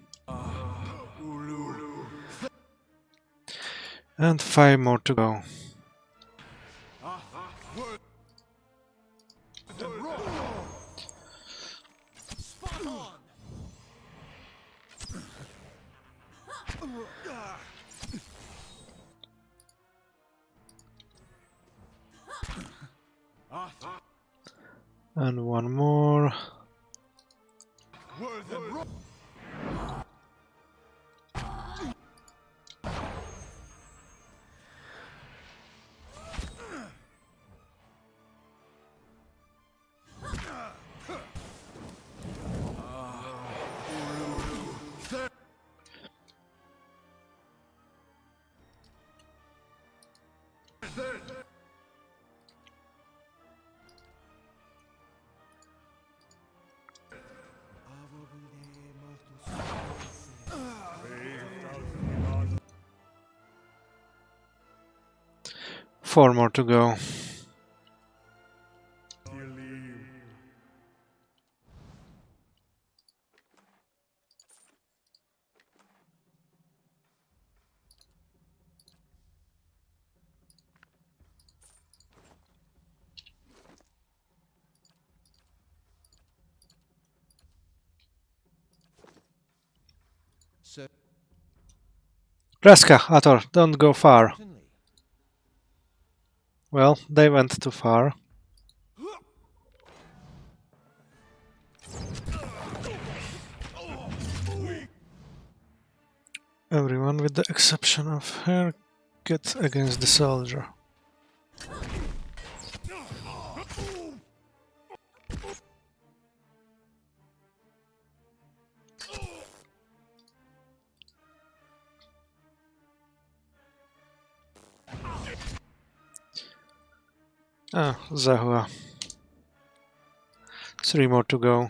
And 5 more to go. And one more. Four more to go. Sir, Kreska, Ator, don't go far. certainly. Well, they went too far. Everyone with the exception of her get against the soldier. Ah, Zahua. 3 more to go.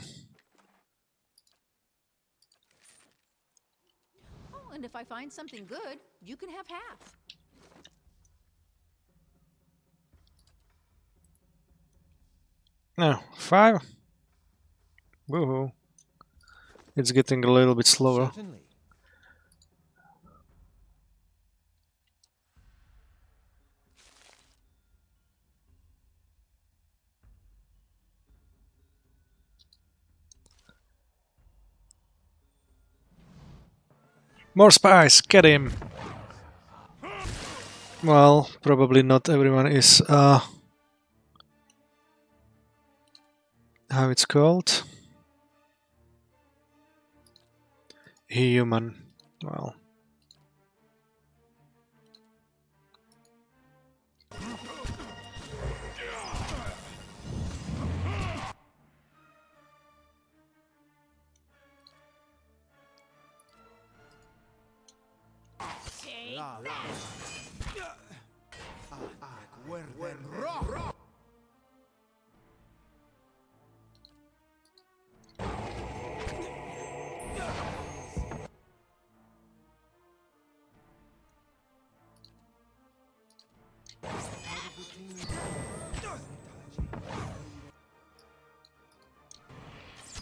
Oh, and if I find something good, you can have half. No, 5. Woohoo. It's getting a little bit slower. Certainly. More spies, get him! Well, probably not everyone is, how it's called? Human. Well.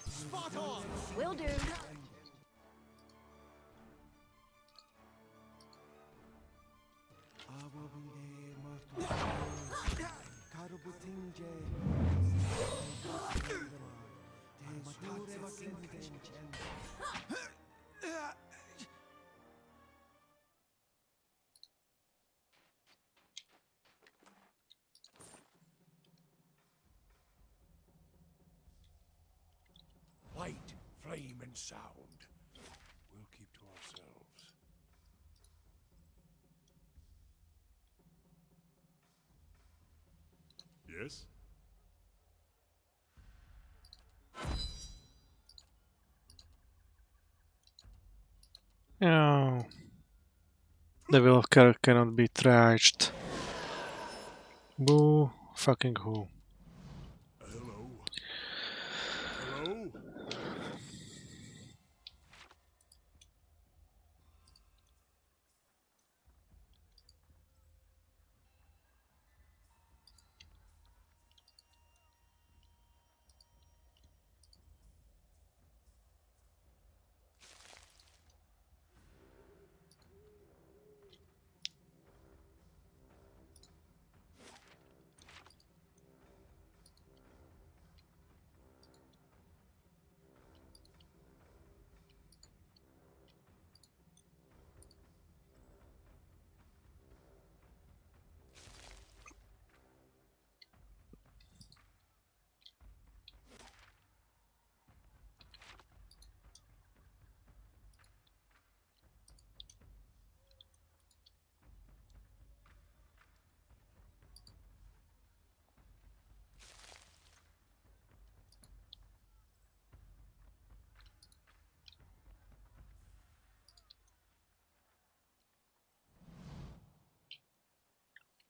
Spot on! Will do. Light, flame, and sound. We'll keep to ourselves. Yes? Oh. The Wilker cannot be trashed. Boo. Fucking who. Hello? Hello?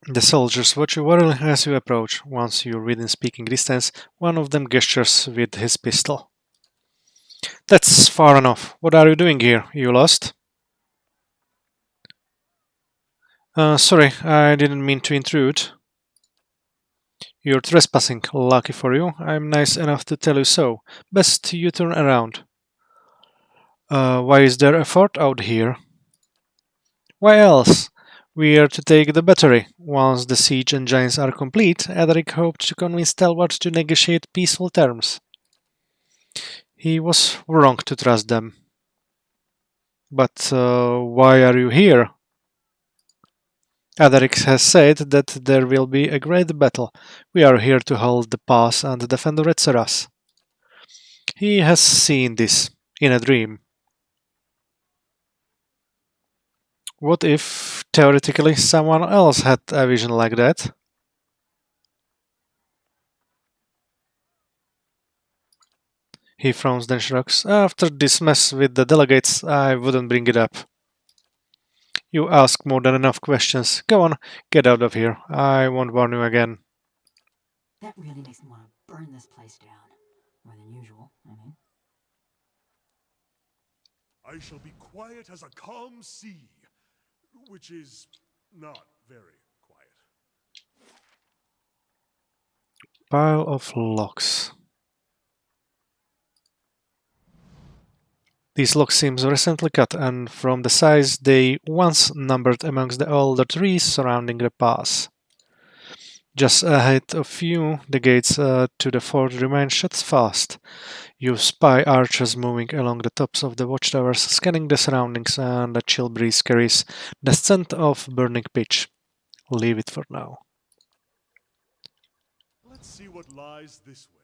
The soldiers watch you warily as you approach. Once you're within speaking distance, one of them gestures with his pistol. That's far enough. What are you doing here? You lost? Sorry, I didn't mean to intrude. You're trespassing. Lucky for you, I'm nice enough to tell you so. Best you turn around. Why is there a fort out here? Why else? We're to take the battery. Once the siege engines are complete, Edric hoped to convince Talbot to negotiate peaceful terms. He was wrong to trust them. But why are you here? Edric has said that there will be a great battle. We are here to hold the pass and defend Retzeras. He has seen this in a dream. What if, theoretically, someone else had a vision like that? He frowns, then shrugs. After this mess with the delegates, I wouldn't bring it up. You ask more than enough questions. Go on, get out of here. I won't warn you again. That really makes me want to burn this place down. More than usual, I mean. I shall be quiet as a calm sea, which is not very quiet. Pile of locks. These logs seem recently cut, and from the size they once numbered amongst the older trees surrounding the pass. Just ahead of you, the gates to the fort remain shut fast. You spy archers moving along the tops of the watchtowers, scanning the surroundings, and a chill breeze carries the scent of burning pitch. Leave it for now. Let's see what lies this way.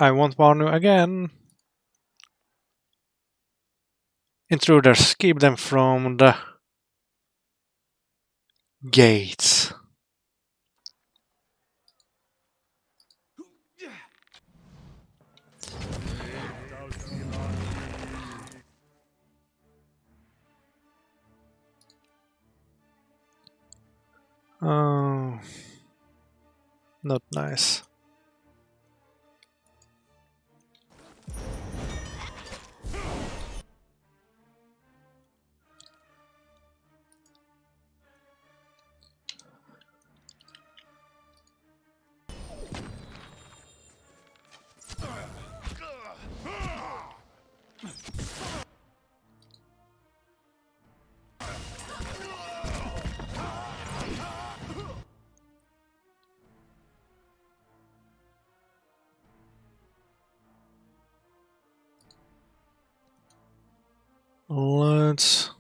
I won't warn you again. Intruders, keep them from the gates. Oh, not nice. Let's...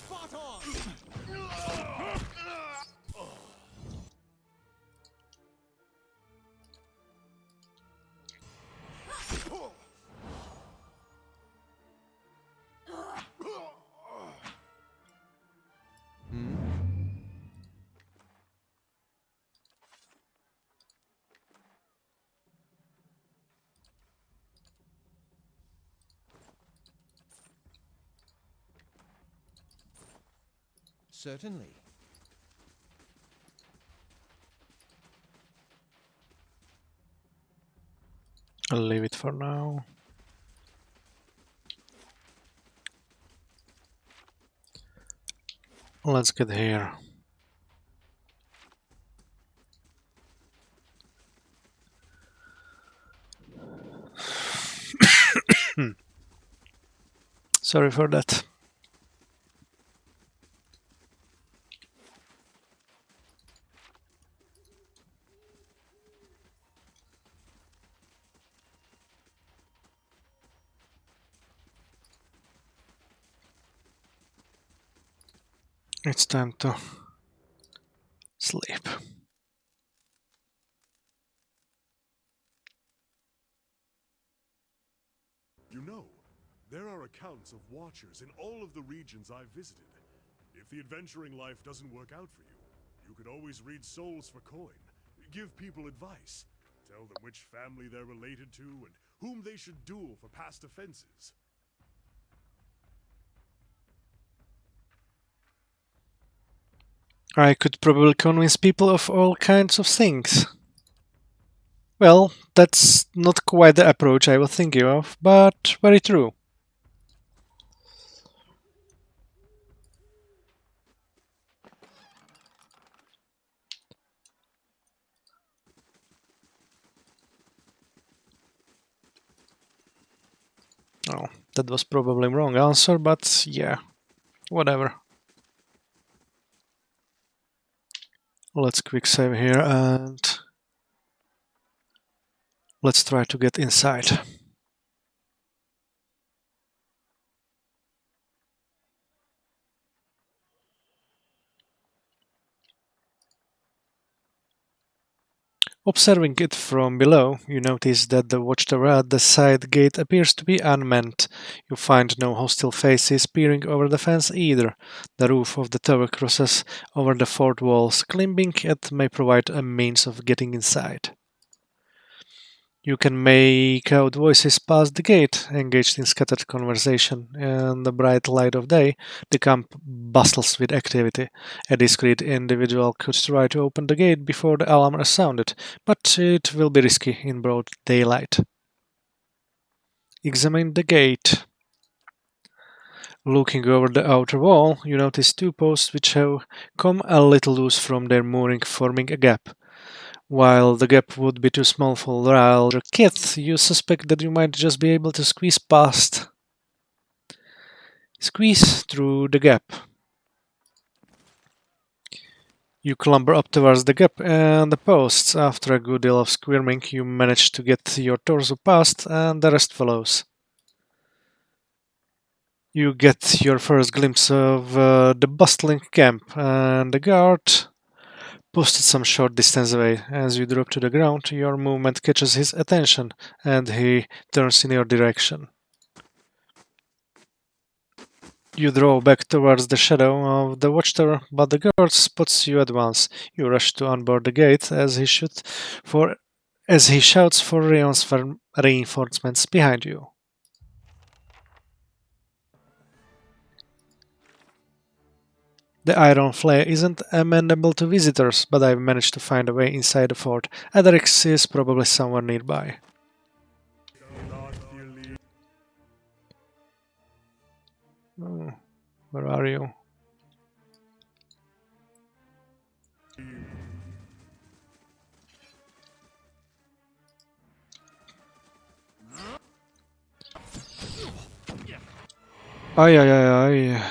Spot on! Certainly. I'll leave it for now. Let's get here. Sorry for that. It's time to sleep. You know, there are accounts of watchers in all of the regions I've visited. If the adventuring life doesn't work out for you, you could always read souls for coin, give people advice, tell them which family they're related to and whom they should duel for past offenses. I could probably convince people of all kinds of things. Well, that's not quite the approach I was thinking of, but very true. Oh, that was probably wrong answer, but yeah, whatever. Let's quick save here and let's try to get inside. Observing it from below, you notice that the watchtower at the side gate appears to be unmanned. You find no hostile faces peering over the fence either. The roof of the tower crosses over the fort walls. Climbing it may provide a means of getting inside. You can make out voices past the gate, engaged in scattered conversation. In the bright light of day, the camp bustles with activity. A discreet individual could try to open the gate before the alarm is sounded, but it will be risky in broad daylight. Examine the gate. Looking over the outer wall, you notice two posts which have come a little loose from their mooring, forming a gap. While the gap would be too small for a larger kit, you suspect that you might just be able to squeeze through the gap. You clamber up towards the gap and the posts. After a good deal of squirming, you manage to get your torso past, and the rest follows. You get your first glimpse of the bustling camp, and the guard posted some short distance away. As you drop to the ground, your movement catches his attention, and he turns in your direction. You draw back towards the shadow of the watchtower, but the guard spots you at once. You rush to unbar the gate as he shouts for reinforcements behind you. The iron Flail isn't amenable to visitors, but I've managed to find a way inside the fort. Adrix is probably somewhere nearby. Oh, where are you? Ay, ay, ay, ay.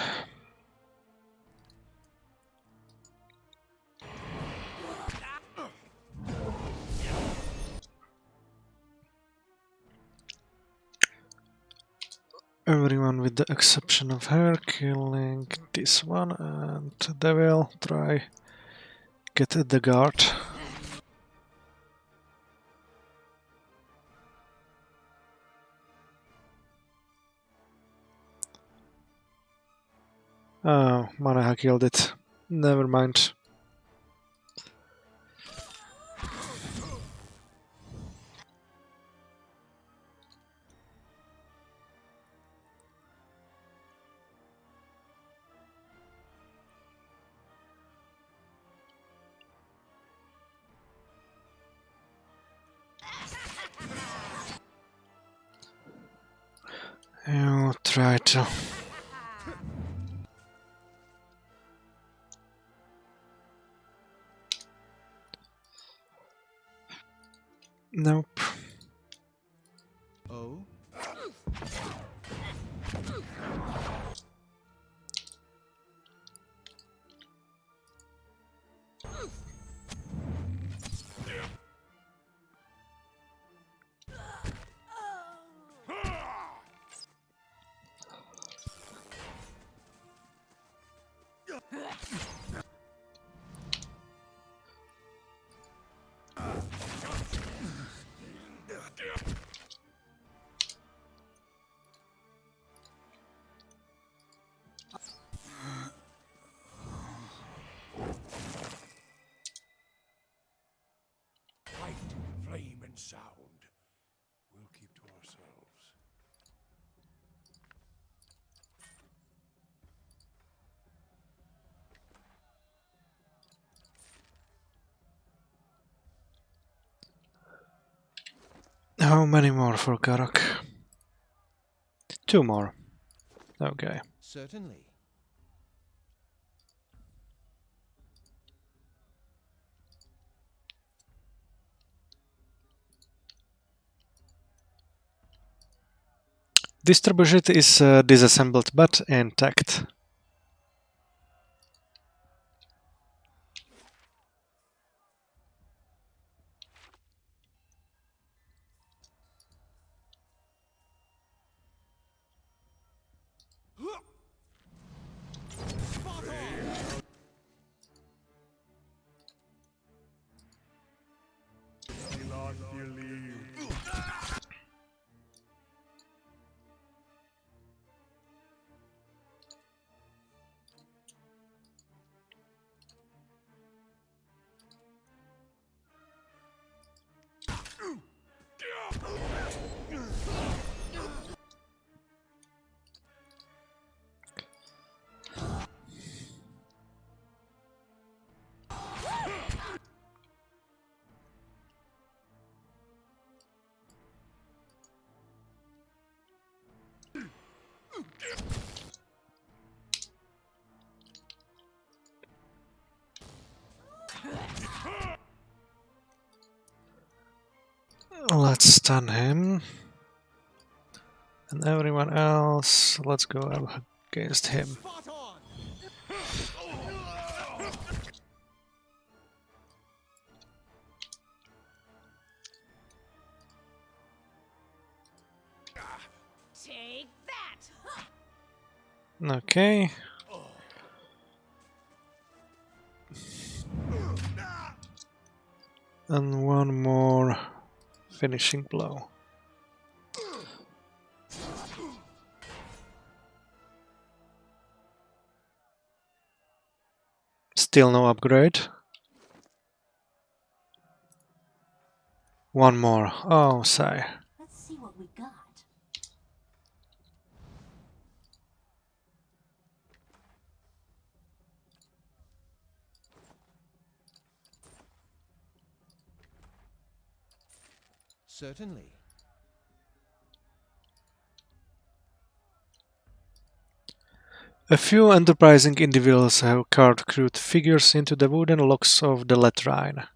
Everyone with the exception of her, killing this one, and they will try get at the guard. Oh, Manaha killed it. Never mind. You try to. Nope. Oh? Light, flame, and sound. We'll keep to ourselves. How many more for Karak? 2 more. Okay. Certainly. This trebuchet is disassembled but intact. Not believe. Let's stun him. And everyone else, let's go up against him. Spot on! Take that! Okay. And one more finishing blow. Still no upgrade. One more. Oh, sigh. Let's see what we got. Certainly. A few enterprising individuals have carved crude figures into the wooden locks of the latrine.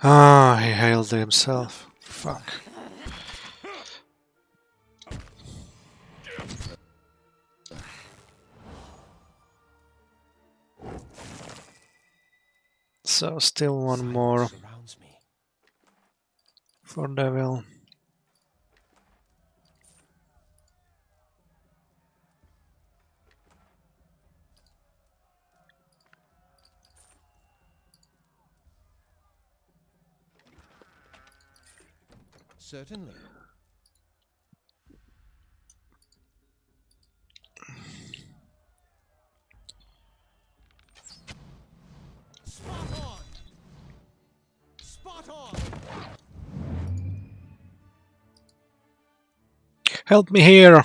Ah, he hailed himself. Fuck. So still one Silence more surrounds me. for Devil. Certainly. Spot on! Spot on! Help me here!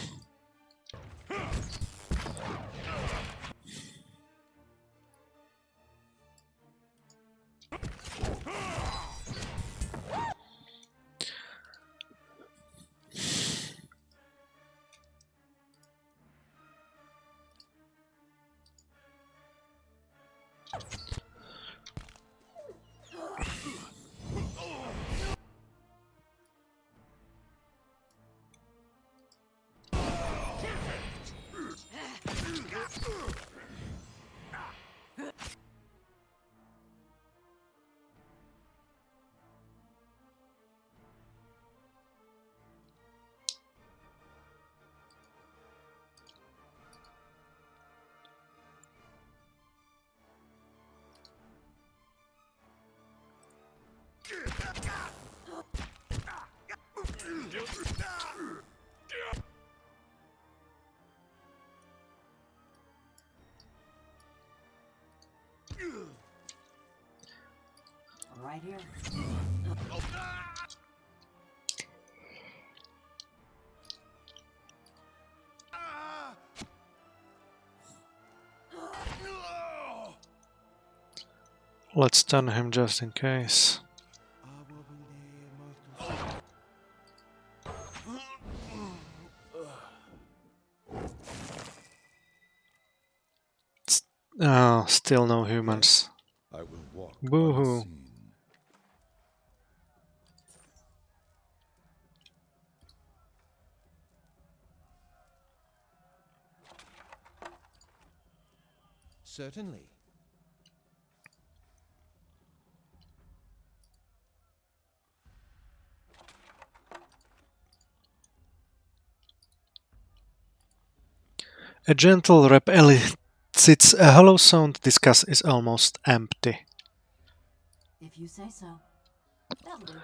Right here. Let's stun him just in case. Oh, still no humans. I will walk Boo-hoo. unseen. Certainly. A gentle rep elicits a hollow sound. This gas is almost empty. If you say so. That'll do.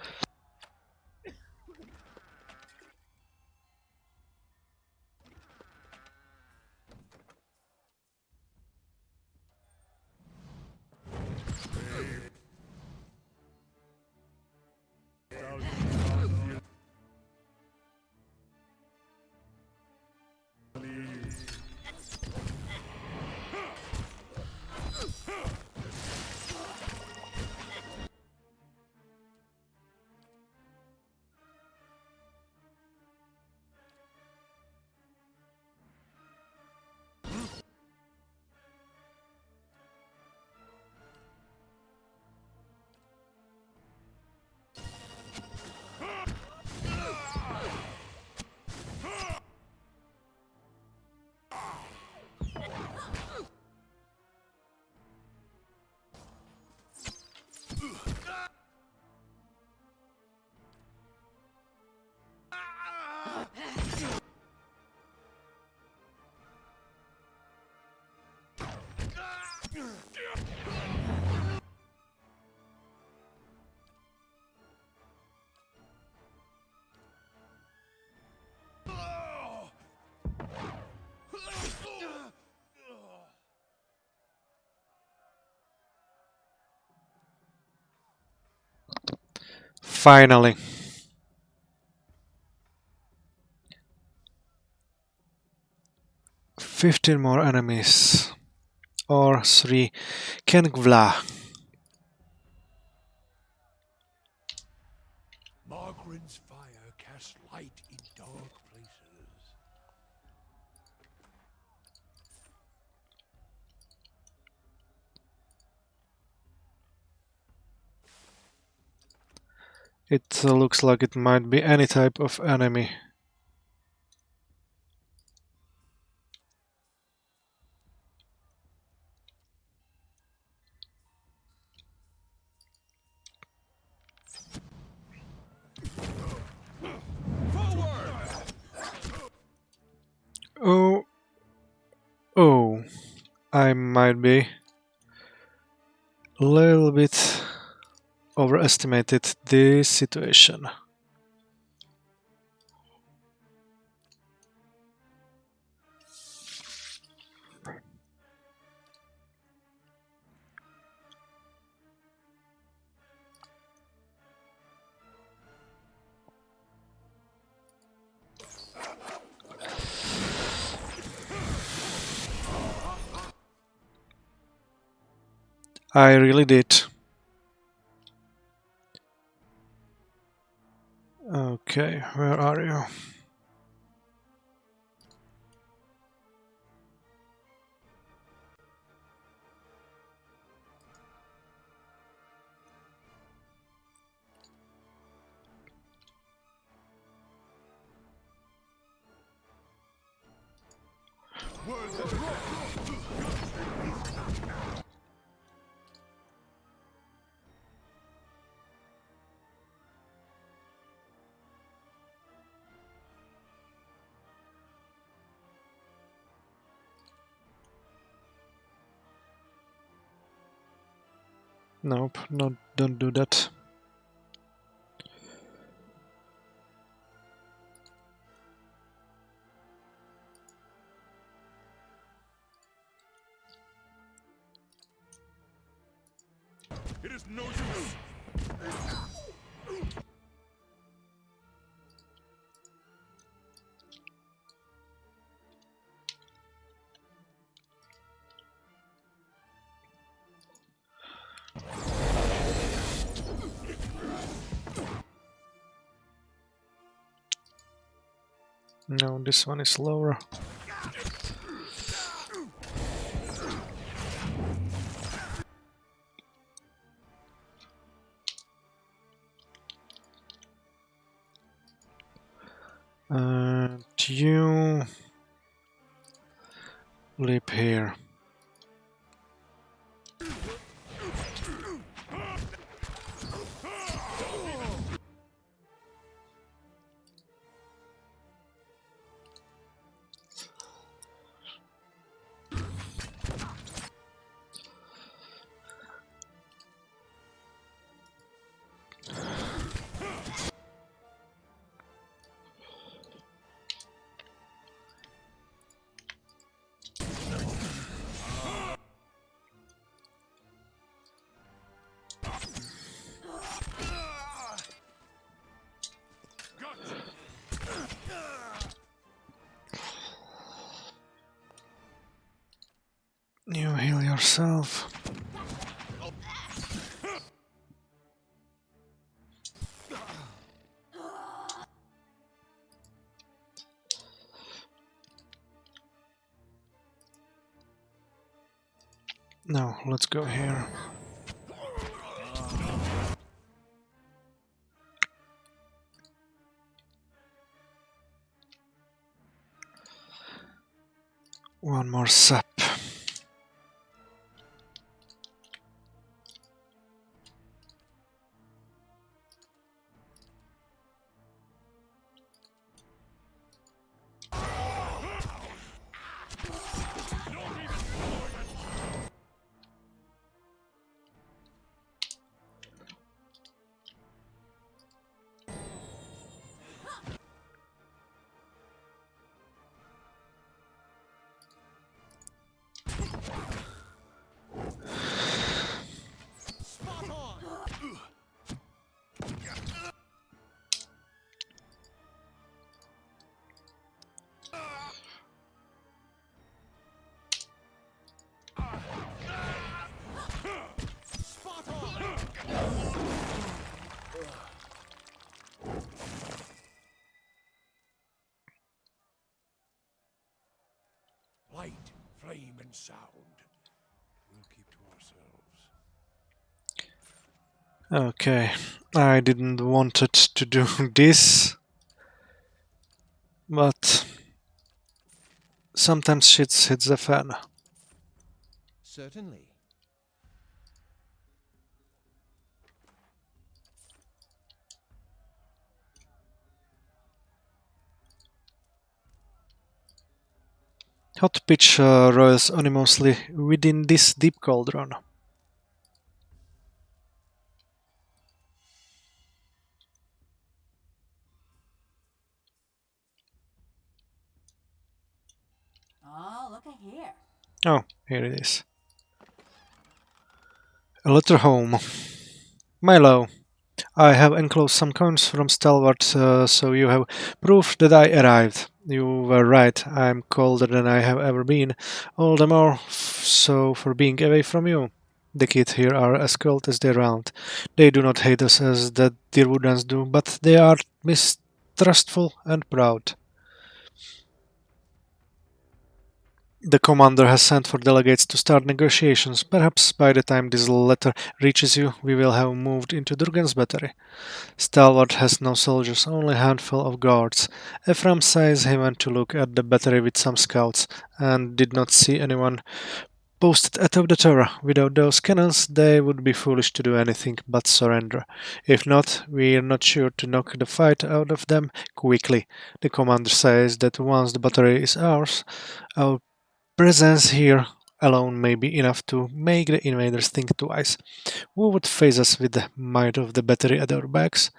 Finally. "15 more enemies. Or 3 Kengvla." Margaren's fire casts light in dark places. It looks like it might be any type of enemy. Oh, oh, I might be a little bit overestimated this situation. I really did. Okay, where are you? Nope, don't do that. It is no use. No, this one is lower. And you leap here. You heal yourself. Now, let's go here. One more sap. Spot on! Spot on! Light, flame, and sound. We'll keep to ourselves. Okay, I didn't want it to do this, but sometimes shit hits the fan. Certainly. Hot pitch roils anonymously within this deep cauldron. Oh, look at here. Oh, here it is. A letter home. Milo, I have enclosed some coins from Stalwart, so you have proof that I arrived. You were right, I'm colder than I have ever been, all the more so for being away from you. The kids here are as cold as they round. They do not hate us as the Dirwoodans do, but they are mistrustful and proud. The commander has sent for delegates to start negotiations. Perhaps by the time this letter reaches you, we will have moved into Durgan's battery. Stalwart has no soldiers, only a handful of guards. Ephraim says he went to look at the battery with some scouts and did not see anyone posted atop the tower. Without those cannons, they would be foolish to do anything but surrender. If not, we're not sure to knock the fight out of them quickly. The commander says that once the battery is ours, our presence here alone may be enough to make the invaders think twice. Who would face us with the might of the battery at our backs?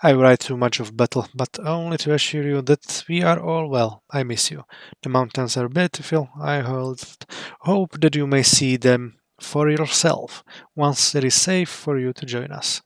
I write too much of battle, but only to assure you that we are all well. I miss you. The mountains are beautiful. Hope that you may see them for yourself once it is safe for you to join us.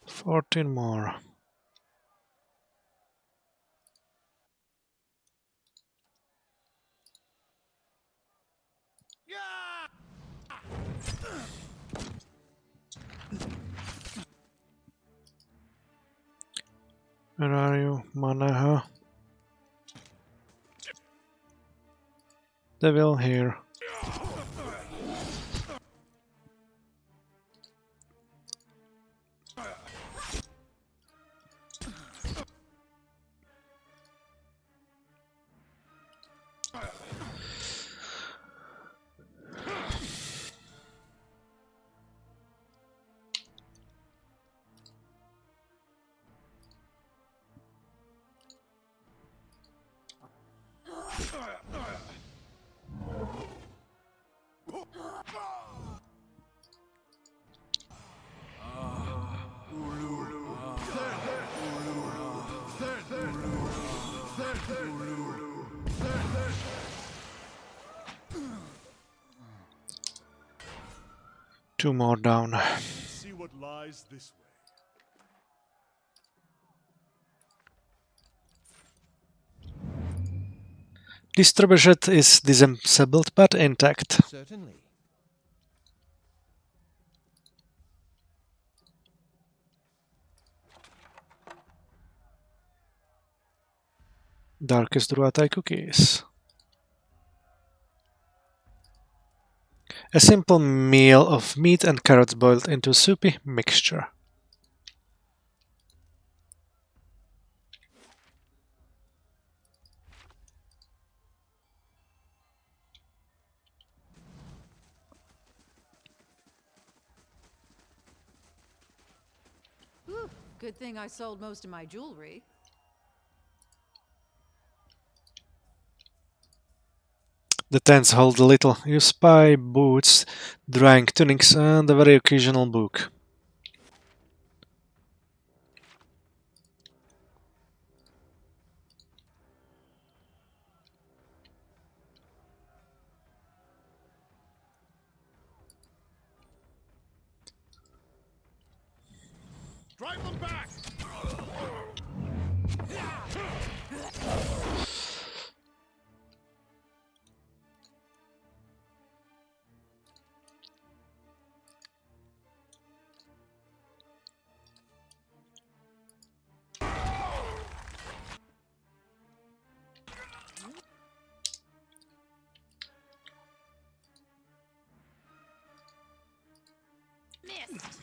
Fourteen more. Where are you, Manaha? Devil here. Two more down. See what lies this way. This trebuchet is disassembled but intact. Certainly. Darkest Ruatai cookies. A simple meal of meat and carrots boiled into a soupy mixture. Whew, good thing I sold most of my jewelry. The tents hold little. You spy boots, drying tunics, and a very occasional book. Drive them back! Missed.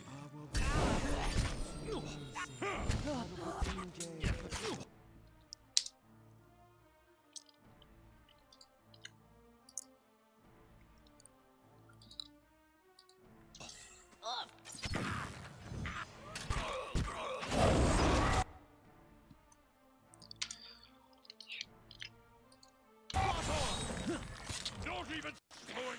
Don't even going.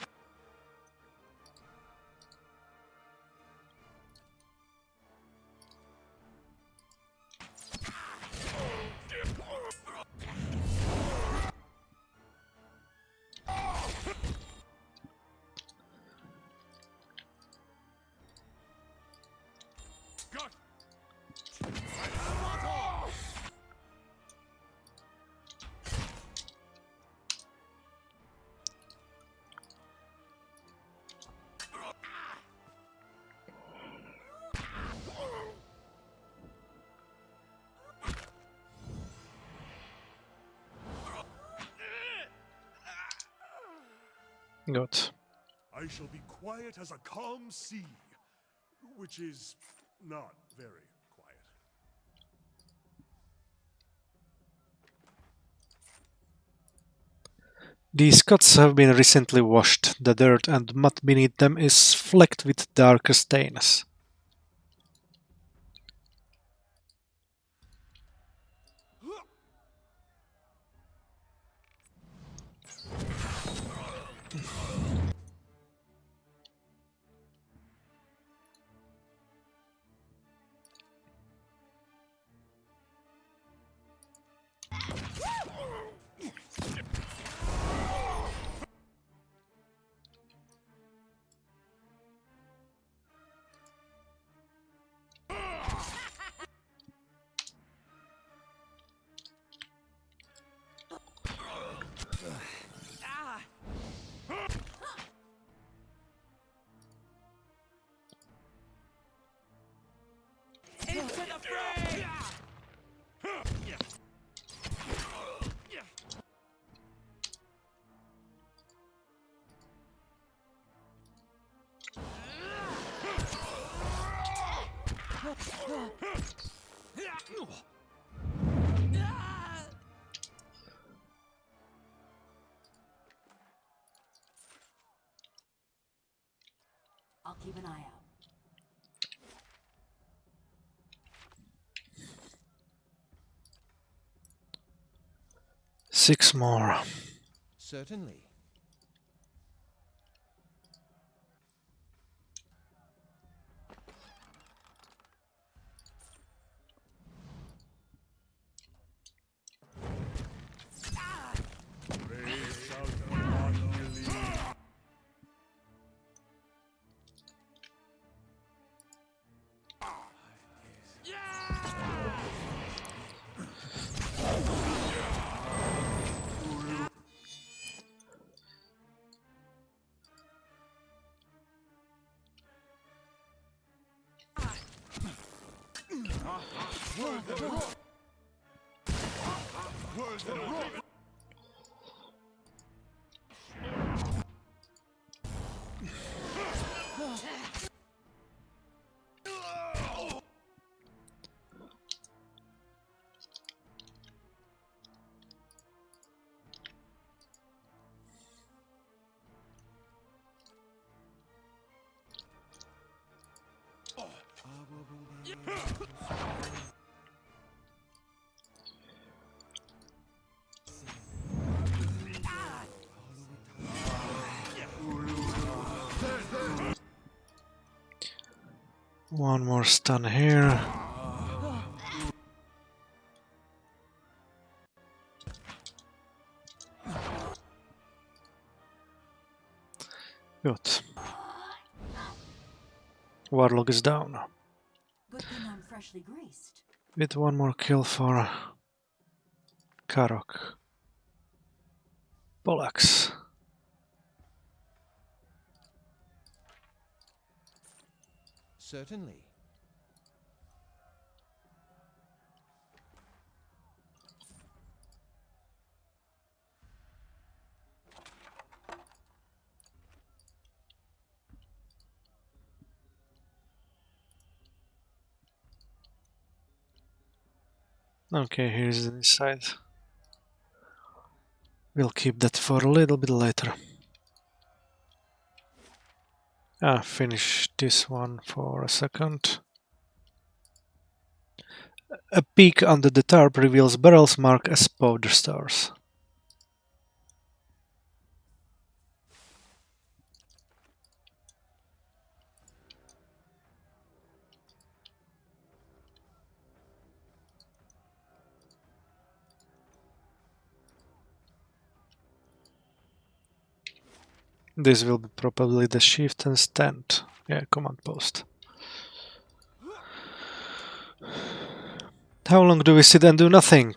Got. Good. I shall be quiet as a calm sea, which is not very quiet. These cuts have been recently washed. The dirt and mud beneath them is flecked with darker stains. I'll keep an eye out. 6 more. Certainly. One more stun here. Good. Warlock is down. Good thing I'm freshly greased. With one more kill for Karok. Pollux. Certainly. Okay, here's the inside. We'll keep that for a little bit later. Finish this one for a second. A peek under the tarp reveals barrels marked as powder stars. This will be probably the chieftain's tent. Yeah, command post. How long do we sit and do nothing?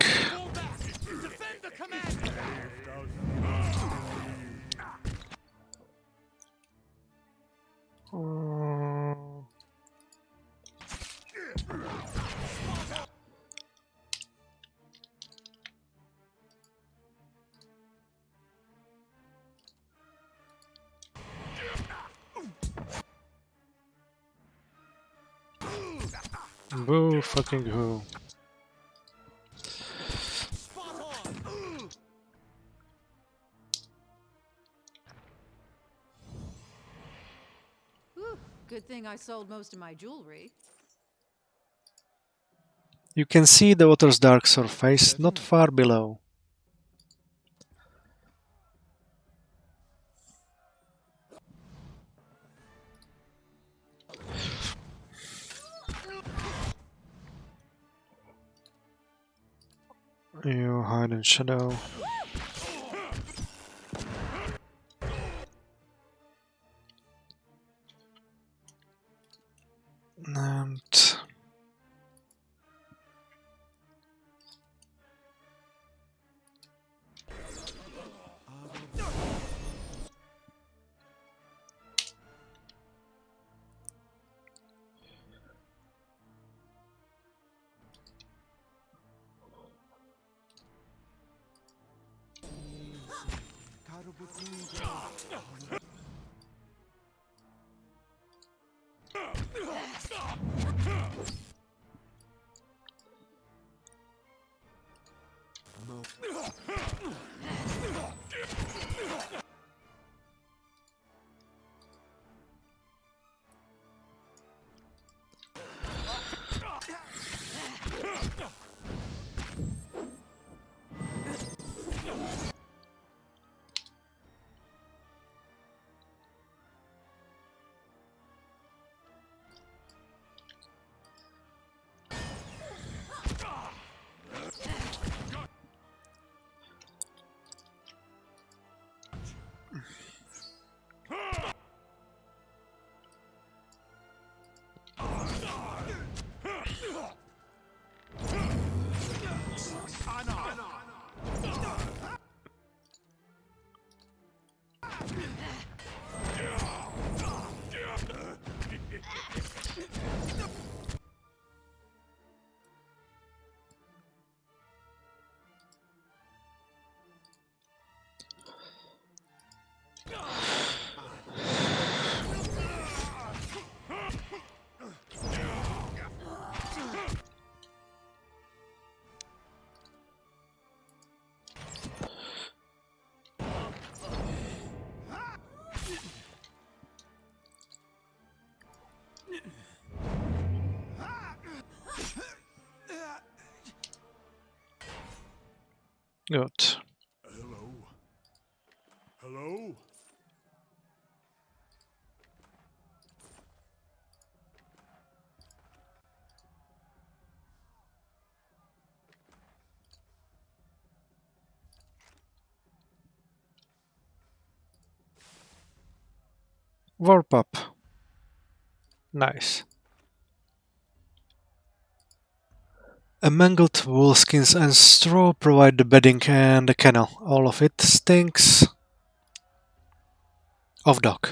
Uh, Boo fucking who. Whew, good thing I sold most of my jewelry. You can see the water's dark surface not far below. You hide in shadow. And good. Hello? Hello? Warp up. Nice. A mangled woolskins and straw provide the bedding and the kennel. All of it stinks of dog.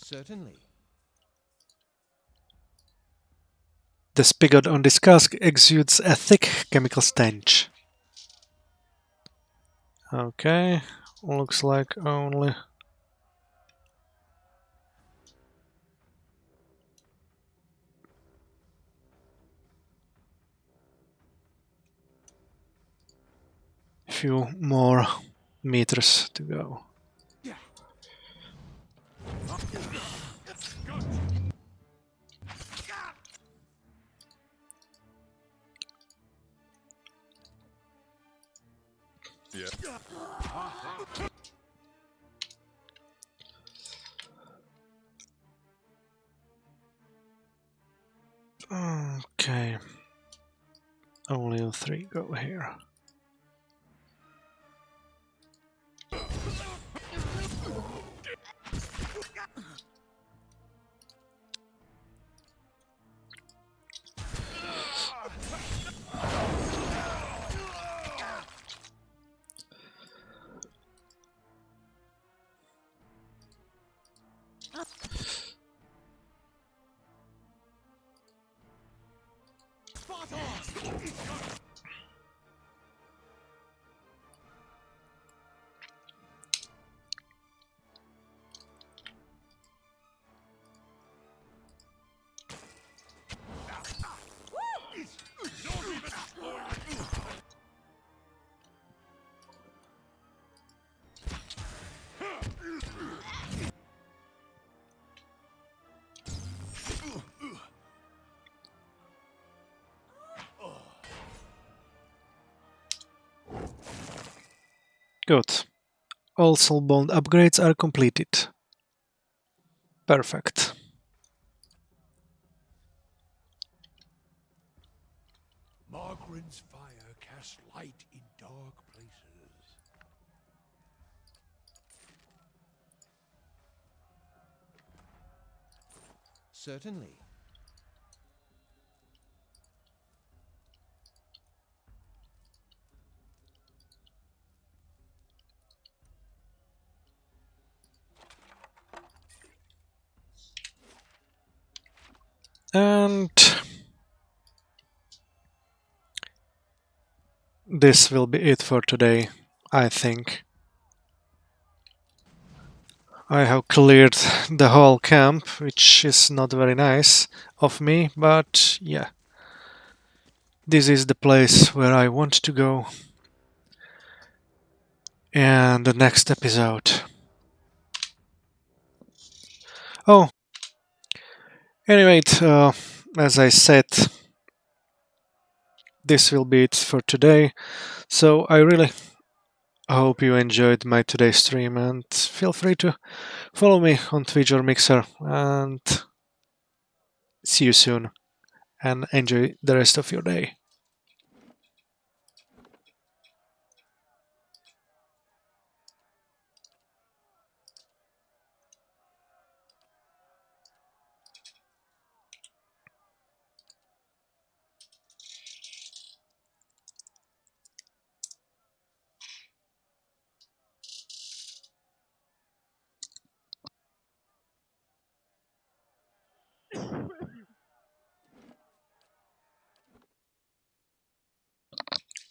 Certainly. The spigot on this cask exudes a thick chemical stench. Okay, looks like only a few more meters to go. Okay, only 3 go here. Good. All soulbound upgrades are completed. Perfect. Margaret's fire casts light in dark places. Certainly. And this will be it for today, I think. I have cleared the whole camp, which is not very nice of me, but yeah. This is the place where I want to go. And the next episode. Oh, anyway, as I said, this will be it for today. So I really hope you enjoyed my today's stream, and feel free to follow me on Twitch or Mixer, and see you soon, and enjoy the rest of your day.